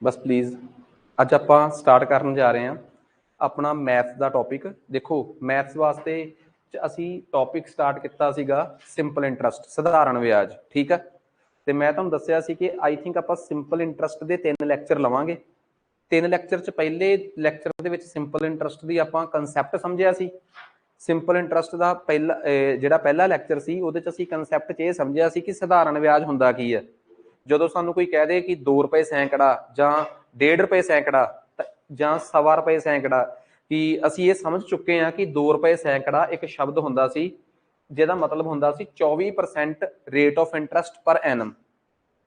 बस प्लीज़ अज आप स्टार्ट करन जा रहे हैं अपना मैथ का टॉपिक। देखो मैथ्स वास्ते असी टॉपिक स्टार्ट किया सीगा सिंपल इंटरस्ट सधारण ब्याज, ठीक है। तो मैं तुहानूं दस्सिया सी कि आई थिंक आप सिंपल इंटरस्ट के 3 लैक्चर लवांगे। 3 लैक्चर च पहले लैक्चर के सिंपल इंटरस्ट की आप कंसैप्ट समझिया सी। सिंपल इंटरस्ट का पहला जिहड़ा पहला लैक्चर सी उहदे च असीं कंसैप्ट च ये समझिया सी कि सधारण ब्याज हुंदा की है। जो सानू कोई कह दे कि 2 रुपए सैकड़ा जां 1.5 रुपए सैकड़ा जां 1.25 रुपए सैकड़ा, कि असीं ये समझ चुके हैं कि 2 रुपए सैकड़ा एक शब्द हुंदा सी जिहदा मतलब हुंदा सी 24% rate of interest per annum,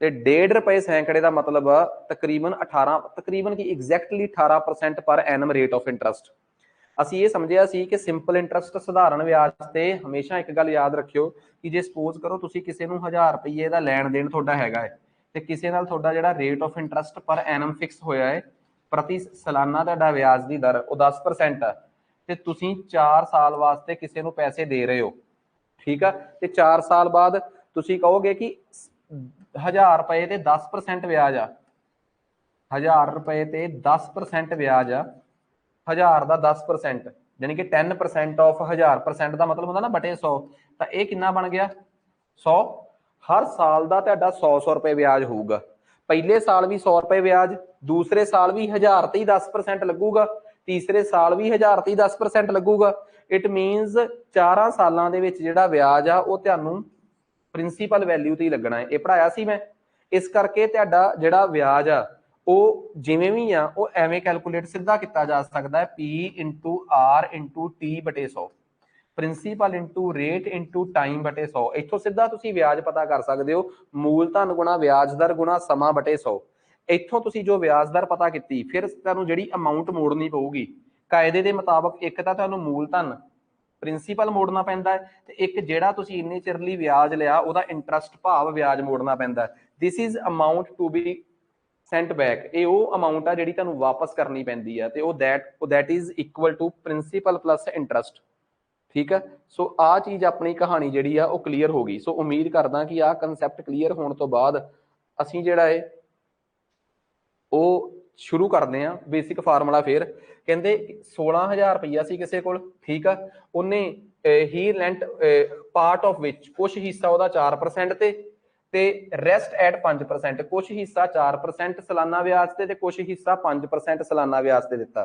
ते 1.5 रुपए सैकड़े का मतलब तकरीबन 18 तकरीबन की exactly 18% per annum rate of interest. असीं ये समझिया सी कि सिंपल इंटरस्ट सधारण ब्याज ते हमेशा एक गल याद रखियो कि जे सपोज करो तुसीं किसी नूं 1000 रुपये का लैण देण तुहाडा हैगा है ते किसी नाल तुहाडा जिहड़ा rate of interest per annum fix होया है, प्रति सालाना तुहाडा ब्याज की दर वो 10% है, ते तुसीं 4 साल वास्ते किसी नूं पैसे दे रहे हो, ठीक है। तो 4 साल बाद तुसीं कहोगे कि 1000 रुपए ते 10% ब्याज आ, 1000 रुपए ते 10% ब्याज आ, 1000 का 10% यानी कि 10% ऑफ 1000% का मतलब होता ना बटे 100, तो यह कितना बन गया 100। हर साल का तुहाडा 100 रुपए ब्याज होगा। पहले साल भी 100 रुपए ब्याज, दूसरे साल भी 1000 ते 10% लगूगा, तीसरे साल भी 1000 ते 10% लगूगा। इट मीनस 4 सालों के जिहड़ा ब्याज आ वो तुहानूं प्रिंसीपल वैल्यू ते ही लगना है। ये पढ़ाया सी मैं, इस करके तुहाडा जिहड़ा ब्याज आ ਉਹ ਜਿਵੇਂ ਵੀ ਆ ਉਹ ਐਵੇਂ ਕੈਲਕੂਲੇਟ ਸਿੱਧਾ ਕੀਤਾ ਜਾ ਸਕਦਾ ਹੈ P into R into T ਬਟੇ 100, principal into rate into time ਬਟੇ 100। ਇੱਥੋਂ ਸਿੱਧਾ ਤੁਸੀਂ ਵਿਆਜ ਪਤਾ ਕਰ ਸਕਦੇ ਹੋ, ਮੂਲਧਨ ਗੁਣਾ ਵਿਆਜ ਦਰ ਗੁਣਾ ਸਮਾਂ ਬਟੇ 100। ਇੱਥੋਂ ਤੁਸੀਂ ਜੋ ਵਿਆਜ ਦਰ ਪਤਾ ਕੀਤੀ, ਫਿਰ ਤੁਹਾਨੂੰ ਜਿਹੜੀ ਅਮਾਊਂਟ ਮੋੜਨੀ ਪਊਗੀ ਕਾਇਦੇ ਦੇ ਮੁਤਾਬਕ, ਇੱਕ ਤਾਂ ਤੁਹਾਨੂੰ ਮੂਲਧਨ ਪ੍ਰਿੰਸੀਪਲ ਮੋੜਨਾ ਪੈਂਦਾ ਹੈ, ਤੇ ਇੱਕ ਜਿਹੜਾ ਤੁਸੀਂ ਇੰਨੇ ਚਿਰ ਲਈ ਵਿਆਜ ਲਿਆ ਉਹਦਾ ਇੰਟਰਸਟ ਭਾਵ ਵਿਆਜ ਮੋੜਨਾ ਪੈਂਦਾ। This is amount to be sent back, ये वो अमाउंट आ जिहड़ी तुहानूं वापस करनी पैंदी है, तो that is equal to principal plus interest, ठीक है। सो आ चीज़ अपनी कहानी जिहड़ी आ वो क्लीयर हो गई। सो उम्मीद करदा कि आ कंसैप्ट क्लीयर होने तो बाद असीं जिहड़ा है वो शुरू करते हैं बेसिक फार्मूला। फिर कहते 16,000 रुपया सी किसी को, ठीक है, उन्हें ही लेंट पार्ट ऑफ विच कुछ हिस्सा वह 4% ते रैसट एट 5%, कुछ हिस्सा 4% सालाना ब्याज से कुछ हिस्सा 5% सालाना ब्याज से दिता।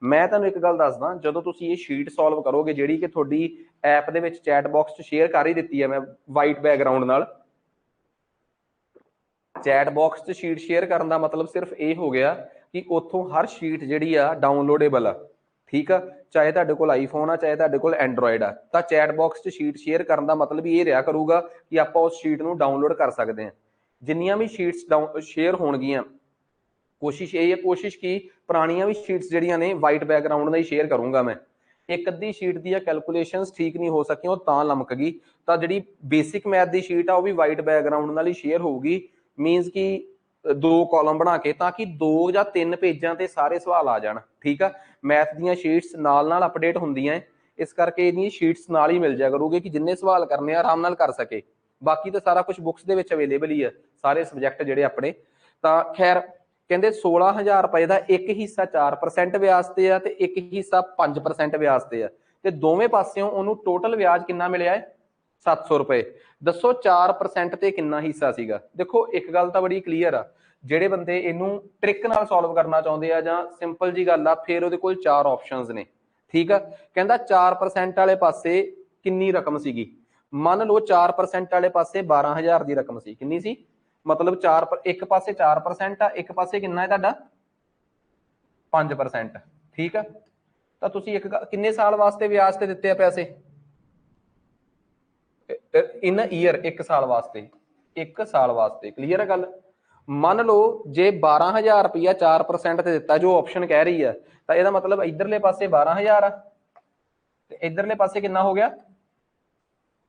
मैं तुहानूं एक गल दसदा, जदों तुसीं ये शीट सॉल्व करोगे जिहड़ी कि तुहाडी ऐप दे विच चैट बॉक्स शेयर कर ही दित्ती है मैं वाइट बैकग्राउंड नाल। चैट बॉक्स शीट शेयर करने का मतलब सिर्फ ये हो गया कि उतों हर शीट जी डाउनलोडेबल आ, ठीक है, चाहे तुहाडे कोल आईफोन आ चाहे तुहाडे कोल एंड्रॉयड आ, तो चैट बॉक्स शीट शेयर करने का मतलब ये रहा करूगा कि आप उस शीट को डाउनलोड कर सकते हैं। जिन्नियां भी शीट्स शेयर होणगियां, कोशिश यही है, कोशिश की पुरानियां भी शीट्स जिहड़ियां ने वाइट बैकग्राउंड ही शेयर करूंगा मैं। एक अद्धी शीट दी कैलकुलेशनस ठीक नहीं हो सकियां, वो तां लमक गई, तो जिहड़ी बेसिक मैथ की शीट आ वो भी वाइट बैकग्राउंड नाल ही शेयर होगी। मीनस कि 2 कॉलम बना के, ताकि 2 या 3 पेजां ते सारे सवाल आ जाण, ठीक है। मैथ दी शीट्स नाल नाल अपडेट हुंदियां, इस करके इहदी शीट्स नाल ही मिल जाया करूगी कि जिन्ने सवाल करने आराम नाल कर सके। बाकी तो सारा कुछ बुक्स दे विच अवेलेबल ही है, सारे सबजैक्ट जिहड़े अपने। तां खैर कहते 16,000 रुपए का एक हिस्सा 4% ब्याज से है, एक हिस्सा 5% ब्याज से है, तो दोवें पासों उन्होंने टोटल ब्याज कितना मिले है 700 रुपए। दसो 4% ते कितना हिस्सा सीगा। देखो एक गल तो बड़ी क्लीयर आ, जेडे बंदे इनू ट्रिक नाल सॉल्व करना चाहते हैं जां सिंपल जी गल आ, फिर उहदे कोल 4 ऑप्शंस ने, ठीक है। कहता 4% वाले पासे कितनी रकम सीगी, मान लो 4% वाले पासे 12,000 की रकम सी, कितनी सी, मतलब 4 एक पासे 4% आ, एक पासे कितना है तुहाडा 5%, ठीक है। तो तुसीं एक किन्ने साल वास्ते ब्याज ते दित्ते आ पैसे इन ईयर, एक साल वास्ते, एक साल वास्ते, क्लीयर है गल। मान लो जे 12,000 रुपया 4% ते दिता जो ऑप्शन कह रही है, तो यह मतलब इधरले पासे 12,000 आ, इधरले पासे कितना हो गया,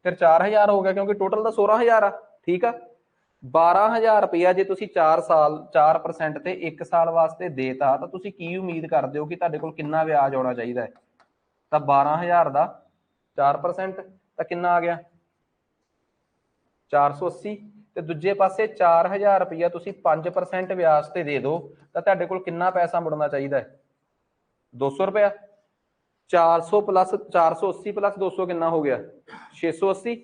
फिर 4,000 हो गया, क्योंकि टोटल तो 16,000 आ, ठीक है। 12,000 रुपया जे तुसीं 4 साल 4% ते एक साल वास्ते देता, तो तुसीं की उम्मीद करते हो कि तुहाडे कोल कितना ब्याज आना चाहिए। तो 12,000 का 4% तो कितना आ गया 480, ਤੇ ਦੂਜੇ ਪਾਸੇ 4000 ਰੁਪਇਆ ਤੁਸੀਂ 5% ਵਿਆਜ ਤੇ ਦੇ ਦਿਓ ਤਾਂ ਤੁਹਾਡੇ ਕੋਲ ਕਿੰਨਾ ਪੈਸਾ ਮੁੜਨਾ ਚਾਹੀਦਾ ਹੈ? 200 ਰੁਪਇਆ। 400 प्लस 480 प्लस 200 कितना हो गया? 680।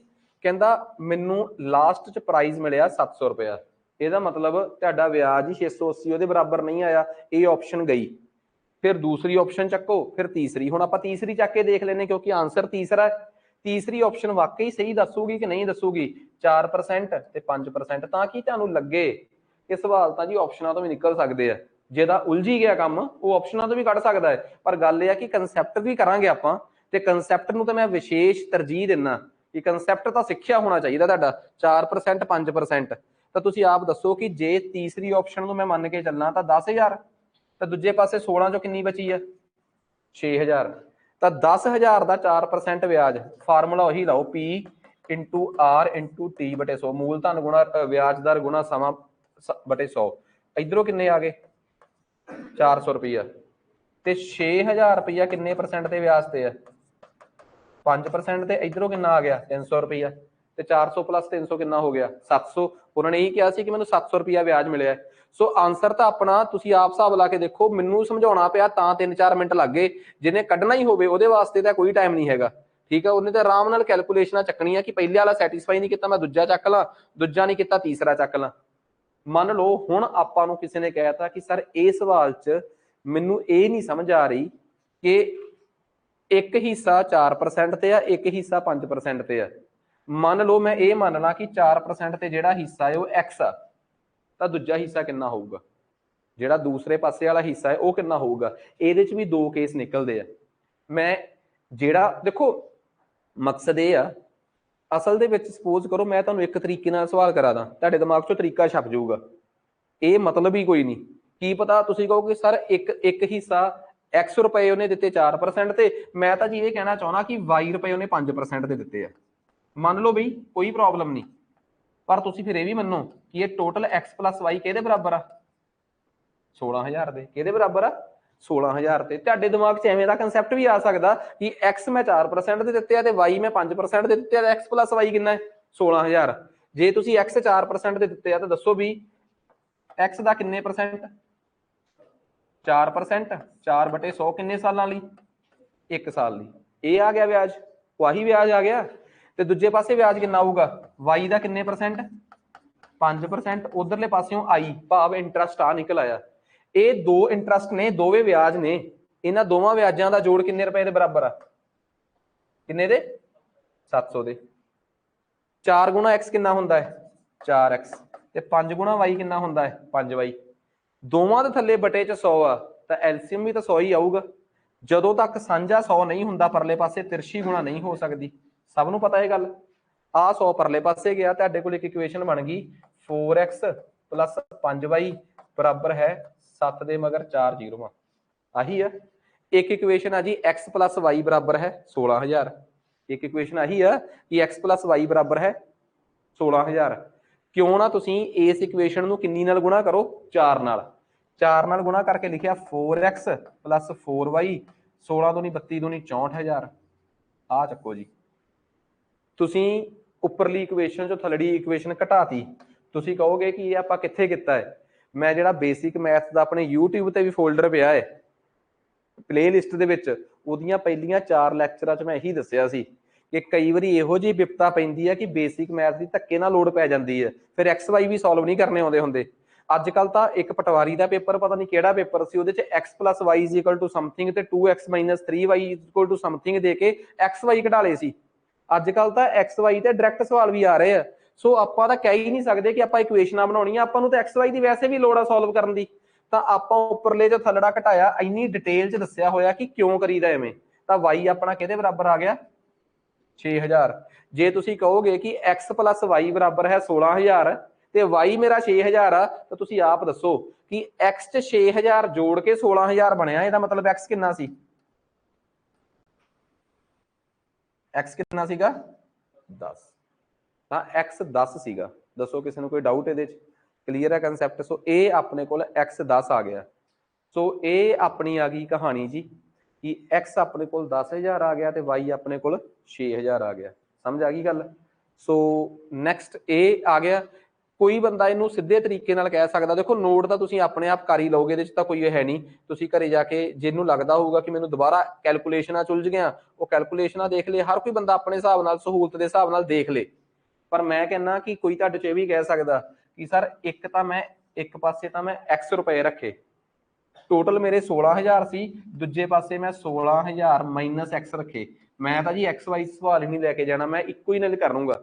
कहता मैनू लास्ट च प्राइज मिलिया 700 रुपया। ਇਹਦਾ मतलब ਤੁਹਾਡਾ ਵਿਆਜ ਹੀ 680 ਉਹਦੇ ਬਰਾਬਰ ਨਹੀਂ ਆਇਆ। ਇਹ ਆਪਸ਼ਨ ਗਈ। फिर दूसरी ऑप्शन चक्को, फिर तीसरी। हुण आपां तीसरी चक के देख लेने क्योंकि आंसर तीसरा है। तीसरी ऑप्शन वाकई सही दसूगी कि नहीं दसूगी? 4% ते 5%। तां कि तुहानूं लगे कि सवाल तां जी ऑप्शनां तो भी निकल सकते हैं। जेदा उलझी गया काम वो ऑप्शनां तो भी कढ़ सकता है, पर गल यह है कि कंसैप्ट भी करांगे आपां ते कंसैप्ट नूं तां मैं विशेष तरजीह दिंदा कि कंसैप्ट तां सिੱਖਿਆ होना चाहिए तुहाडा। 4% 5%। ਤਾਂ ਤੁਸੀਂ ਆਪ ਦੱਸੋ कि जे तीसरी ऑप्शन ਨੂੰ मैं ਮੰਨ के ਚੱਲਾਂ ਤਾਂ 10000, ਤਾਂ ਦੂਜੇ ਪਾਸੇ 16 ਚੋਂ ਕਿੰਨੀ ਬਚੀ ਆ? 6000। ਤਾਂ 10000 ਦਾ 4% ਵਿਆਜ, ਫਾਰਮੂਲਾ ਉਹੀ ਲਾਓ P into R into T बटे 100। मूलधन गुणा ਵਿਆਜ ਦਰ गुणा ਸਮਾਂ बटे 100। इधरों किन्ने आ गए? 400 रुपया। ਤੇ 6000 रुपया किन्ने परसेंट ਤੇ ਵਿਆਜ ਤੇ ਹੈ? 5% ਤੇ ਇਧਰੋਂ ਕਿੰਨਾ ਆ ਗਿਆ? 300 ਰੁਪਇਆ। ਤੇ 400 प्लस 300 ਕਿੰਨਾ ਹੋ ਗਿਆ? 700। ਉਹਨਾਂ ਨੇ ਇਹ ਕਿਹਾ ਸੀ ਕਿ ਮੈਨੂੰ 700 ਰੁਪਇਆ ਵਿਆਜ ਮਿਲਿਆ। ਸੋ ਆਨਸਰ ਤਾਂ ਆਪਣਾ ਤੁਸੀਂ ਆਪ ਹਿਸਾਬ ਲਾ ਕੇ ਦੇਖੋ। ਮੈਨੂੰ ਸਮਝਾਉਣਾ ਪਿਆ ਤਾਂ 3-4 ਮਿੰਟ ਲੱਗ ਗਏ। ਜਿਹਨੇ ਕੱਢਣਾ ਹੀ ਹੋਵੇ ਉਹਦੇ ਵਾਸਤੇ ਤਾਂ ਕੋਈ ਟਾਈਮ ਨਹੀਂ ਹੈਗਾ, ਠੀਕ ਹੈ। ਉਹਨੇ ਤਾਂ ਆਰਾਮ ਨਾਲ ਕੈਲਕੂਲੇਸ਼ਨਾਂ ਚੱਕਣੀਆਂ ਕਿ ਪਹਿਲੇ ਵਾਲਾ ਸੈਟੀਸਫਾਈ ਨਹੀਂ ਕੀਤਾ, ਮੈਂ ਦੂਜਾ ਚੱਕ ਲਾਂ, ਦੂਜਾ ਨਹੀਂ ਕੀਤਾ ਤੀਸਰਾ ਚੱਕ ਲਾਂ। ਮੰਨ ਲਓ ਹੁਣ ਆਪਾਂ ਨੂੰ ਕਿਸੇ ਨੇ ਕਹਿਤਾ ਕਿ ਸਰ ਇਹ ਸਵਾਲ 'ਚ ਮੈਨੂੰ ਇਹ ਨਹੀਂ ਸਮਝ ਆ ਰਹੀ ਕਿ ਇੱਕ ਹਿੱਸਾ 4% ਤੇ ਆ, ਇੱਕ ਹਿੱਸਾ 5% ਤੇ ਆ। ਮੰਨ ਲਓ ਮੈਂ ਇਹ ਮੰਨ ਲਾਂ ਕਿ 4% ਤੇ ਜਿਹੜਾ ਹਿੱਸਾ ਹੈ ਉਹ x ਆ, ਤਾਂ ਦੂਜਾ ਹਿੱਸਾ ਕਿੰਨਾ ਹੋਊਗਾ? ਜਿਹੜਾ ਦੂਸਰੇ ਪਾਸੇ ਵਾਲਾ ਹਿੱਸਾ ਹੈ ਉਹ ਕਿੰਨਾ ਹੋਊਗਾ? ਇਹਦੇ 'ਚ ਵੀ ਦੋ ਕੇਸ ਨਿਕਲਦੇ ਆ। ਮੈਂ ਜਿਹੜਾ ਦੇਖੋ ਮਕਸਦ ਇਹ ਆ, ਅਸਲ ਦੇ ਵਿੱਚ ਸਪੋਜ਼ ਕਰੋ ਮੈਂ ਤੁਹਾਨੂੰ ਇੱਕ ਤਰੀਕੇ ਨਾਲ ਸਵਾਲ ਕਰਾ ਦਾਂ, ਤੁਹਾਡੇ ਦਿਮਾਗ 'ਚੋਂ ਤਰੀਕਾ ਛਪ ਜਾਊਗਾ। ਇਹ ਮਤਲਬ ਹੀ ਕੋਈ ਨਹੀਂ। ਕੀ ਪਤਾ ਤੁਸੀਂ ਕਹੋਗੇ ਸਰ ਇੱਕ ਹਿੱਸਾ x ਰੁਪਏ ਉਹਨੇ ਦਿੱਤੇ 4% ਤੇ, ਮੈਂ ਤਾਂ ਜੀ ਇਹ ਕਹਿਣਾ ਚਾਹੁੰਦਾ ਕਿ y ਰੁਪਏ ਉਹਨੇ 5% ਤੇ ਦਿੱਤੇ ਆ। ਮੰਨ ਲਓ ਬਈ ਕੋਈ ਪ੍ਰੋਬਲਮ ਨਹੀਂ, ਪਰ ਤੁਸੀਂ ਫਿਰ ਇਹ ਵੀ ਮੰਨੋ ਕਿ ਇਹ ਟੋਟਲ x ਪਲੱਸ y ਕਿਹਦੇ ਬਰਾਬਰ ਆ? 16000 ਦੇ। ਕਿਹਦੇ ਬਰਾਬਰ ਆ? 16000 ਤੇ। ਤੁਹਾਡੇ ਦਿਮਾਗ 'ਚ ਐਵੇਂ ਦਾ ਕਨਸੈਪਟ ਵੀ ਆ ਸਕਦਾ ਕਿ x ਮੈਂ 4% ਦੇ ਦਿੱਤੇ ਆ ਤੇ y ਮੈਂ 5% ਦੇ ਦਿੱਤੇ ਆ, x ਪਲੱਸ y ਕਿੰਨਾ ਹੈ? 16000। ਜੇ ਤੁਸੀਂ x 4% ਦੇ ਦਿੱਤੇ ਆ ਤਾਂ ਦੱਸੋ ਵੀ x ਦਾ ਕਿੰਨੇ ਪਰਸੈਂਟ? 4%। 4 ਬਟੇ 100 ਕਿੰਨੇ ਸਾਲਾਂ ਲਈ? 1 ਸਾਲ ਲਈ। ਇਹ ਆ ਗਿਆ ਵਿਆਜ, ਵਾਹੀ ਵਿਆਜ ਆ ਗਿਆ। ਤੇ ਦੂਜੇ ਪਾਸੇ ਵਿਆਜ ਕਿੰਨਾ ਆਊਗਾ? y ਦਾ ਕਿੰਨੇ ਪਰਸੈਂਟ? 5%। ਉਧਰਲੇ ਪਾਸਿਓਂ i ਭਾਵ ਇੰਟਰਸਟ ਆ ਨਿਕਲ ਆਇਆ। ਇਹ ਦੋ ਇੰਟਰਸਟ ਨੇ, ਦੋਵੇਂ ਵਿਆਜ ਨੇ। ਇਹਨਾਂ ਦੋਵਾਂ ਵਿਆਜਾਂ ਦਾ ਜੋੜ ਕਿੰਨੇ ਰੁਪਏ ਦੇ ਬਰਾਬਰ ਆ? ਕਿੰਨੇ ਦੇ? 700 ਦੇ। 4 ਗੁਣਾ x ਕਿੰਨਾ ਹੁੰਦਾ ਹੈ? 4x। ਤੇ 5 ਗੁਣਾ y ਕਿੰਨਾ ਹੁੰਦਾ ਹੈ? 5y। ਦੋਵਾਂ ਦੇ ਥੱਲੇ ਬਟੇ 'ਚ 100 ਆ ਤਾਂ ਐਲਸੀਐਮ ਵੀ ਤਾਂ 100 ਹੀ ਆਊਗਾ। ਜਦੋਂ ਤੱਕ ਸਾਂਝਾ 100 ਨਹੀਂ ਹੁੰਦਾ ਪਰਲੇ ਪਾਸੇ ਤਿਰਛੀ ਗੁਣਾ ਨਹੀਂ ਹੋ ਸਕਦੀ। ਸਭ ਨੂੰ ਪਤਾ ਇਹ ਗੱਲ। ਆ 100 ਪਰਲੇ ਪਾਸੇ ਗਿਆ, ਤੁਹਾਡੇ ਕੋਲ ਇੱਕ ਇਕੁਏਸ਼ਨ ਬਣ ਗਈ 4x ਪਲੱਸ 5y ਬਰਾਬਰ ਹੈ 7 ਦੇ ਮਗਰ 4 ਜ਼ੀਰੋਆਂ। ਆਹੀ ਆ ਇੱਕ ਇਕੁਏਸ਼ਨ ਆ ਜੀ, x ਪਲੱਸ y ਬਰਾਬਰ ਹੈ 16000। ਇੱਕ ਇਕੁਏਸ਼ਨ ਆਹੀ ਆ ਕਿ x ਪਲੱਸ y ਬਰਾਬਰ ਹੈ 16000। ਕਿਉਂ ਨਾ ਤੁਸੀਂ ਇਸ ਇਕੁਏਸ਼ਨ ਨੂੰ ਕਿੰਨੀ ਨਾਲ ਗੁਣਾ ਕਰੋ? 4 ਨਾਲ। 4 ਨਾਲ ਗੁਣਾ ਕਰਕੇ ਲਿਖਿਆ 4x ਪਲੱਸ 4y। 16 ਦੂਣੀ 32 ਦੂਣੀ 64000। ਆ ਚੱਕੋ ਜੀ। ਤੁਸੀਂ ਉੱਪਰਲੀ ਇਕੁਏਸ਼ਨ ਚੋਂ ਥੱਲੜੀ ਇਕੁਏਸ਼ਨ ਘਟਾਤੀ। ਤੁਸੀਂ ਕਹੋਗੇ ਕਿ ਇਹ ਆਪਾਂ ਕਿੱਥੇ ਕੀਤਾ ਹੈ? ਮੈਂ ਜਿਹੜਾ ਬੇਸਿਕ ਮੈਥ ਦਾ ਆਪਣੇ YouTube ਤੇ ਵੀ ਫੋਲਡਰ ਪਿਆ ਹੈ ਪਲੇਲਿਸਟ ਦੇ ਵਿੱਚ, ਉਹਦੀਆਂ ਪਹਿਲੀਆਂ 4 ਲੈਕਚਰਾਂ 'ਚ ਮੈਂ ਇਹੀ ਦੱਸਿਆ ਸੀ ਕਿ ਕਈ ਵਾਰੀ ਇਹੋ ਜਿਹੀ ਵਿਪਤਾ ਪੈਂਦੀ ਹੈ ਕਿ ਬੇਸਿਕ ਮੈਥ ਦੀ ਧੱਕੇ ਨਾਲ ਲੋਡ ਪੈ ਜਾਂਦੀ ਹੈ, ਫਿਰ XY ਵੀ ਸੋਲਵ ਨਹੀਂ ਕਰਨੇ ਆਉਂਦੇ ਹੁੰਦੇ। ਅੱਜ ਕੱਲ ਤਾਂ ਇੱਕ ਪਟਵਾਰੀ ਦਾ ਪੇਪਰ, ਪਤਾ ਨਹੀਂ ਕਿਹੜਾ ਪੇਪਰ ਸੀ, ਉਹਦੇ 'ਚ x plus y is equal to something ਤੇ 2x minus 3y is equal to something ਦੇ ਕੇ XY ਕਢਾ ਲਏ ਸੀ। ਅੱਜ ਕੱਲ ਤਾਂ XY ਤੇ ਡਾਇਰੈਕਟ ਸਵਾਲ ਵੀ ਆ ਰਹੇ ਆ। ਸੋ ਆਪਾਂ ਤਾਂ ਕਹਿ ਹੀ ਨਹੀਂ ਸਕਦੇ ਕਿ ਆਪਾਂ ਇਕੁਏਸ਼ਨਾਂ ਬਣਾਉਣੀਆਂ, ਆਪਾਂ ਨੂੰ ਤਾਂ XY ਦੀ ਵੈਸੇ ਵੀ ਲੋੜ ਆ ਸੋਲਵ ਕਰਨ ਦੀ। ਤਾਂ ਆਪਾਂ ਉੱਪਰਲੇ ਜੋ ਥੱਲੜਾ ਘਟਾਇਆ, ਇੰਨੀ ਡਿਟੇਲ 'ਚ ਦੱਸਿਆ ਹੋਇਆ ਕਿ ਕਿਉਂ ਕਰੀਦਾ ਐਵੇਂ। ਤਾਂ y ਆਪਣਾ ਕਿਹਦੇ ਬਰਾਬਰ ਆ ਗਿਆ? 6000। ਜੇ ਤੁਸੀਂ ਕਹੋਗੇ ਕਿ x ਪਲੱਸ y ਬਰਾਬਰ ਹੈ 16000 ਤੇ y ਮੇਰਾ 6000 ਆ, ਤਾਂ ਤੁਸੀਂ ਆਪ ਦੱਸੋ ਕਿ x 'ਚ 6000 ਜੋੜ ਕੇ 16000 ਬਣਿਆ। ਇਹਦਾ ਮਤਲਬ x ਕਿੰਨਾ ਸੀ? x ਕਿੰਨਾ ਸੀਗਾ? 10। ਤਾਂ x 10 ਸੀਗਾ। ਦੱਸੋ ਕਿਸੇ ਨੂੰ ਕੋਈ ਡਾਊਟ ਇਹਦੇ 'ਚ? ਕਲੀਅਰ ਹੈ ਕਨਸੈਪਟ? ਸੋ ਇਹ ਆਪਣੇ ਕੋਲ x 10 ਆ ਗਿਆ। ਸੋ ਇਹ ਆਪਣੀ ਆ ਗਈ ਕਹਾਣੀ ਜੀ ਕਿ x ਆਪਣੇ ਕੋਲ 10000 ਆ ਗਿਆ ਤੇ y ਆਪਣੇ ਕੋਲ 6000 ਆ ਗਿਆ। ਸਮਝ ਆ ਗਈ ਗੱਲ? ਸੋ ਨੈਕਸਟ ਇਹ ਆ ਗਿਆ कोई बंदा इनू सीधे तरीके नाल कह सकदा, देखो नोट तां तुसीं अपने आप कर ही लओगे, इहदे च तां कोई है नहीं, तुसीं घरे जाके जिन्नू लगदा होऊगा कि मैनूं दोबारा कैलकुलेशनां च उलझ गया, वो कैलकुलेशनां देख ले, हर कोई बंदा अपने हिसाब नाल सहूलत दे हिसाब नाल देख ले। पर मैं कहना कि कोई तुहाडे च इह भी कह सकदा कि सर एक तां मैं एक पासे तां मैं X रुपए रखे, टोटल मेरे 16,000 सी, दूजे पासे मैं 16,000 माइनस X रखे, मैं तां जी X वाइज सवाल ही नहीं लैके जाना, मैं इक्को ही नाल करूंगा।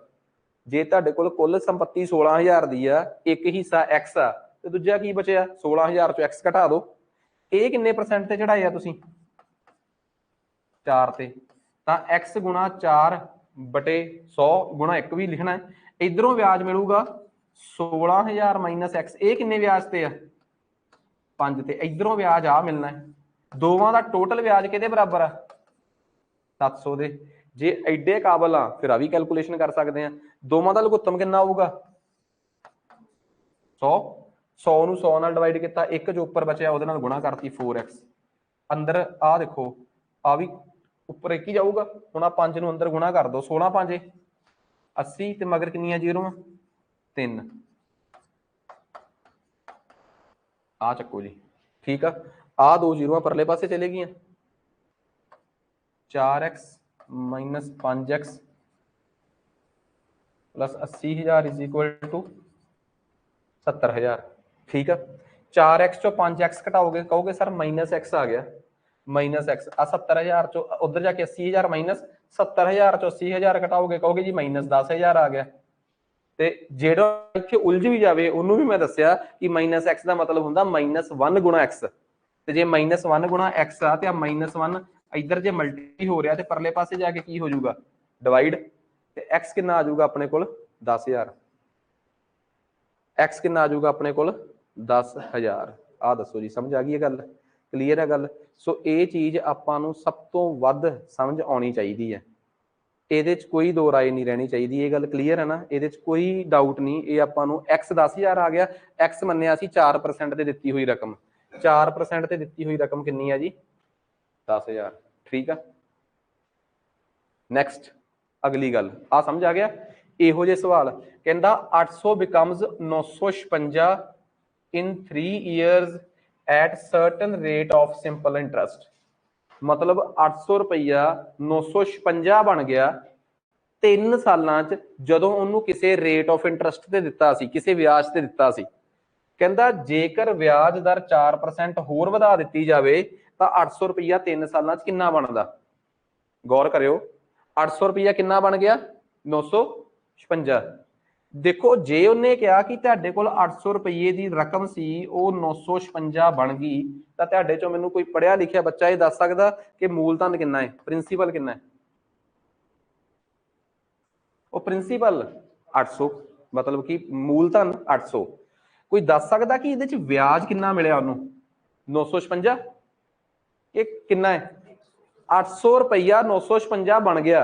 जे तुहाडे कोल कुल संपत्ति 16,000 दी आ, एक हिस्सा X आ ते दूजा की बचिया 16,000 चों X घटा दो, ਇਹ ਕਿੰਨੇ परसेंट ਤੇ ਚੜਾਏ ਆ ਤੁਸੀਂ 4 ਤੇ, ਤਾਂ X ਗੁਣਾ 4 ਬਟੇ 100 ਗੁਣਾ 1 ਵੀ ਲਿਖਣਾ ਹੈ। ਇਧਰੋਂ ਵਿਆਜ ਮਿਲੂਗਾ 16,000 ਮਾਈਨਸ X, ਇਹ ਕਿੰਨੇ ਵਿਆਜ ਤੇ ਆ 5 ਤੇ, ਇਧਰੋਂ ਵਿਆਜ ਆ ਮਿਲਣਾ ਹੈ। ਦੋਵਾਂ ਦਾ ਟੋਟਲ ਵਿਆਜ ਕਿਹਦੇ ਬਰਾਬਰ ਆ 700 ਦੇ। ਜੇ ਐਡੇ ਕਾਬਲ ਆ ਫਿਰ ਆ ਵੀ ਕੈਲਕੂਲੇਸ਼ਨ ਕਰ ਸਕਦੇ ਆ। ਦੋਵਾਂ ਦਾ ਲਘੁੱਤਮ ਕਿੰਨਾ ਆਊਗਾ 100, 100 ਨੂੰ 100 ਨਾਲ ਡਿਵਾਈਡ ਕੀਤਾ, ਇੱਕ ਜੋ ਉੱਪਰ ਬਚਿਆ ਉਹਦੇ ਨਾਲ ਗੁਣਾ ਕਰਤੀ 4x, ਅੰਦਰ ਆ ਦੇਖੋ ਆ ਵੀ ਉੱਪਰ ਇੱਕ ਹੀ ਜਾਊਗਾ। ਹੁਣ ਆ 5 ਨੂੰ ਅੰਦਰ ਗੁਣਾ ਕਰ ਦੋ, 16 5 80 ਤੇ ਮਗਰ ਕਿੰਨੀਆਂ ਜ਼ੀਰੋ 3, ਆ ਚੱਕੋ ਜੀ, ਠੀਕ ਆ। ਆ ਦੋ ਜ਼ੀਰੋਆਂ ਪਰਲੇ ਪਾਸੇ ਚਲੇ ਗਈਆਂ, 4x minus 5x plus 80,000 is equal to 70,000, ठीक है। 4x चो 5x घटाओगे, कहोगे सर माइनस x आ गया, माइनस x आ 70,000 चो उधर जाके 80,000 माइनस 70,000 चो 80,000 घटाओगे, कहोगे जी माइनस 10,000 आ गया। ਤੇ ਜਿਹੜਾ ਇੱਥੇ ਉਲਝ ਵੀ ਜਾਵੇ ਉਹਨੂੰ ਵੀ ਮੈਂ ਦੱਸਿਆ ਕਿ ਮਾਈਨਸ x ਦਾ ਮਤਲਬ ਹੁੰਦਾ ਮਾਈਨਸ 1 ਗੁਣਾ x, ਤੇ ਜੇ ਮਾਈਨਸ 1 ਗੁਣਾ x ਆ ਤੇ ਆ ਮਾਈਨਸ 1 इधर जो मल्टी हो रहा है परले पासे जाके की हो जाऊगा डिवाइड, ते x कितना आ जाऊगा अपने कोल 10,000, x कितना आ जाऊगा अपने कोल 10,000। आ दसो जी समझ आ गई है गल, क्लीयर है गल। सो ये चीज़ आपां नूं सब तो वध समझ आनी चाहिए है, ये कोई दो राय नहीं रहनी चाहिए, ये गल क्लीयर है ना, ये कोई डाउट नहीं। ये आपां नूं x 10,000 आ गया, x मन्निया सी 4% ते दित्ती हुई रकम, 4% ते दित्ती हुई रकम कितनी है जी 10,000, ठीक है। नैक्सट अगली गल आ समझ आ गया। इहो जे सवाल कहंदा 800 becomes 956 in 3 years at certain rate of simple interest, मतलब 800 रुपया 956 बन गया 3 सालां च जदों उन्होंने किसी रेट ऑफ इंटरस्ट ते दिता सी, किसी ब्याज ते दिता सी। कहंदा जेकर ब्याज दर 4% होर वधा दित्ती जावे तो 800 रुपया 3 सालों कितना बनता, गौर करो 800 रुपया कितना बन गया 956। देखो जे उन्हें कहा कि तुहाडे कोल 800 रुपये की रकम सी वो 956 बन गई, तो तुहाडे चों मैनूं कोई पढ़िया लिखिया बच्चा ये दस सकदा कि मूलधन कितना है, प्रिंसीपल कितना है? वो प्रिंसीपल 800, मतलब कि मूलधन 800। कोई दस सकदा कि इहदे च ब्याज कितना मिलिया उन्होंने 956, ये कितना है 800 रुपया 956 बन गया,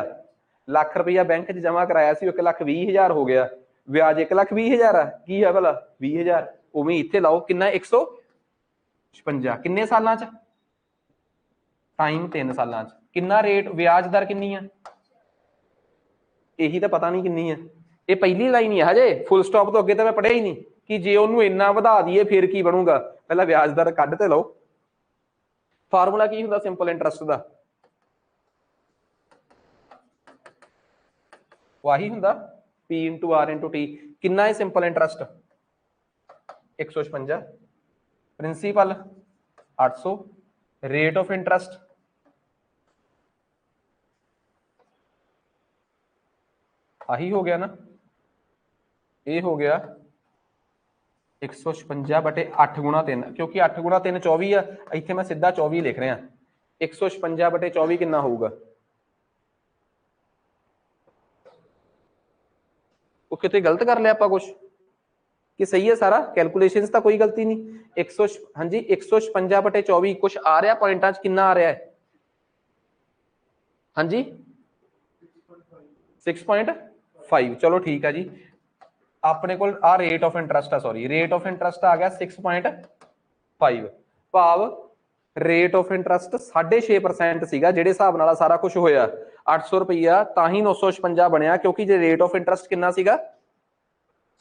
लाख रुपया बैंक च जमा कराया सी 1,20,000 हो गया, ब्याज 1,20,000 है, की है भला 20,000, उवें इत्थे लाओ कितना 156 किन्ने सालां च टाइम 3 सालां च, कितना रेट ब्याज दर कितनी है यही तो पता नहीं कितनी है। ये पहली लाइन ही है हजे, फुल स्टॉप तो अगे तो मैं पढ़िया ही नहीं कि जे उन्होंने इन्ना वधा दईए फिर की बनूगा, पहला ब्याज दर कढ ते लो। फार्मूला की हुंदा सिंपल इंटरस्ट का, वही हुंदा P into R into T। कितना है simple interest 156, principal 800, rate of interest आही हो गया ना, ये हो गया 156 बटे 8 गुणा 3, क्योंकि 8 गुणा 3 24 है, इत्थे मैं सीधा 24 लिख रहा। 156 बटे 24 कितना होगा, वो कितने गलत कर लिया आपां कुछ कि सही है सारा, कैलकुलेशन का कोई गलती नहीं। 100 हाँ जी 156 बटे 24 कुछ आ रहा पॉइंटा च कितना आ रहा है, हाँ जी 6.5, चलो ठीक है जी। अपने को आ रेट ऑफ इंटरस्ट है, सॉरी रेट ऑफ इंटरस्ट आ गया 6.5, भाव रेट ऑफ इंटरस्ट 6.5% सीगा जिहड़े हिसाब नाल सारा कुछ होया 800 रुपया तां ही 956 बनया, क्योंकि जे रेट ऑफ इंटरस्ट कितना सीगा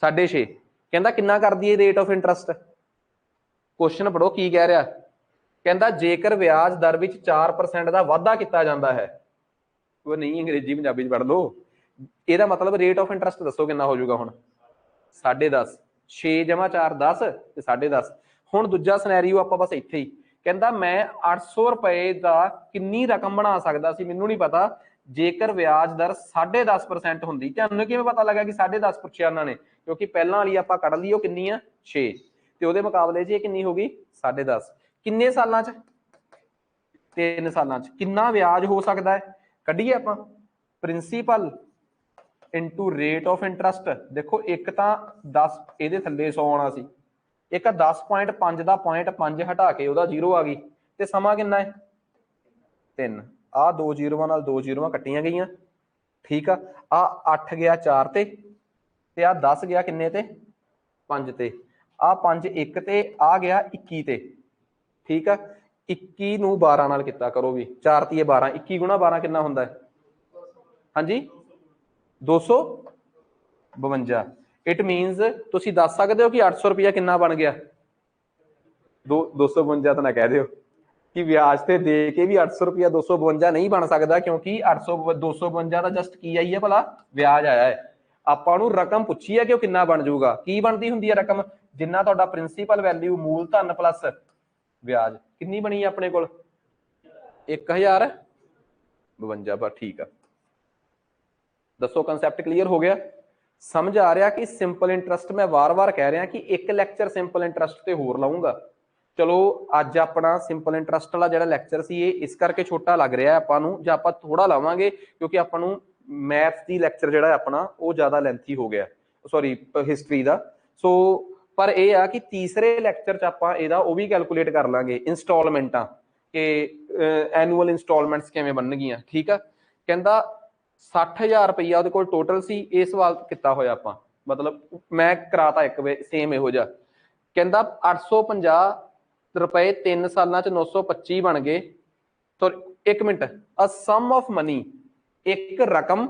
6.5, कहता किन्ना कर दिए रेट ऑफ इंटरस्ट। क्वेश्चन पढ़ो की कह रहा, कहता जेकर ब्याज दर विच 4% का वाधा किया जाता है, वो नहीं अंग्रेजी पंजाबी पढ़ लो, ਇਹਦਾ मतलब रेट ऑफ इंटरस्ट दसो कितना हो जाऊगा हुण 10.5 6 जमा 4 10 ते 10.5। हुण दूजा सिनैरियो आपां बस इत्थे ही, कहता मैं 800 रुपए का किन्नी रकम बना सकता सी मैनूं नहीं पता जेकर ब्याज दर 10.5% हुंदी। तुहानूं किवें पता लगा कि 10.5 पुछया उन्होंने, क्योंकि पहलां वाली आपां कढ लई, ओह किन्नी आ 6 ते ਉਹਦੇ मुकाबले च किन्नी हो गई 10.5। किन्ने सालां च 3 सालां च किन्ना ब्याज हो सकता है, कढीए आपां principal into rate of interest. देखो एक तो 10 ये थले 100 आना सी, एक 10.5 का 0.5 हटा के वह 0 आ गई, तो समा किन्ना है 3। आ 2 जीरोवां नाल 2 जीरोवां कट्टियां गई, ठीक आ 8 गया 4 ते आ 10 गया किन्ने ते 5 ते, आ 5 1 ते आ गया 21 ते, ठीक है। 21 नूं 12 नाल किता करो भी, 4 तीए 12, 21 गुणा 12 कितना हुंदा है, हाँ जी 252। इट मीनस तुसीं दस सकते हो कि 800 रुपया कितना बन गया, 252 तो ना कह दो कि ब्याज से दे के भी 800 रुपया 252 नहीं बन सकता, क्योंकि 800 252 का जस्ट की आई है भला ब्याज आया है। ਆਪਾਂ ਨੂੰ रकम पूछी है कि वो कितना बन जाऊगा, की बनती हुंदी है रकम जिन्ना तुहाडा प्रिंसीपल वैल्यू मूल धन प्लस ब्याज कितनी बनी है अपने कोल 1052 पर, ठीक है। दसो कंसैप्ट क्लीयर हो गया, समझ आ रहा कि सिंपल इंटरस्ट मैं वार वार कह रहा कि एक लैक्चर सिंपल इंटरस्ट ते होर लाऊंगा। चलो अज अपना सिंपल इंटरस्ट वाला जो लैक्चर सी ये इस करके छोटा लग रहा है आपां नूं, जे आपां थोड़ा लावांगे क्योंकि आपां नूं मैथ्स की लैक्चर जो अपना वो ज़्यादा लेंथी हो गया, सॉरी हिस्टरी का। सो पर यह आ कि तीसरे लैक्चर च आपां इहदा वो भी कैलकुलेट कर लांगे इंस्टॉलमेंटां कि एनुअल इंस्टॉलमेंट्स किवें बननगियां, ठीक है। कहता 60,000 रुपया वो टोटल सी, ये सवाल किया होया आपां, मतलब मैं कराता एक वे सेम इहो जिहा। कहता 850 रुपए 3 सालां च 925 बन गए, तो एक minute, a sum of money एक रकम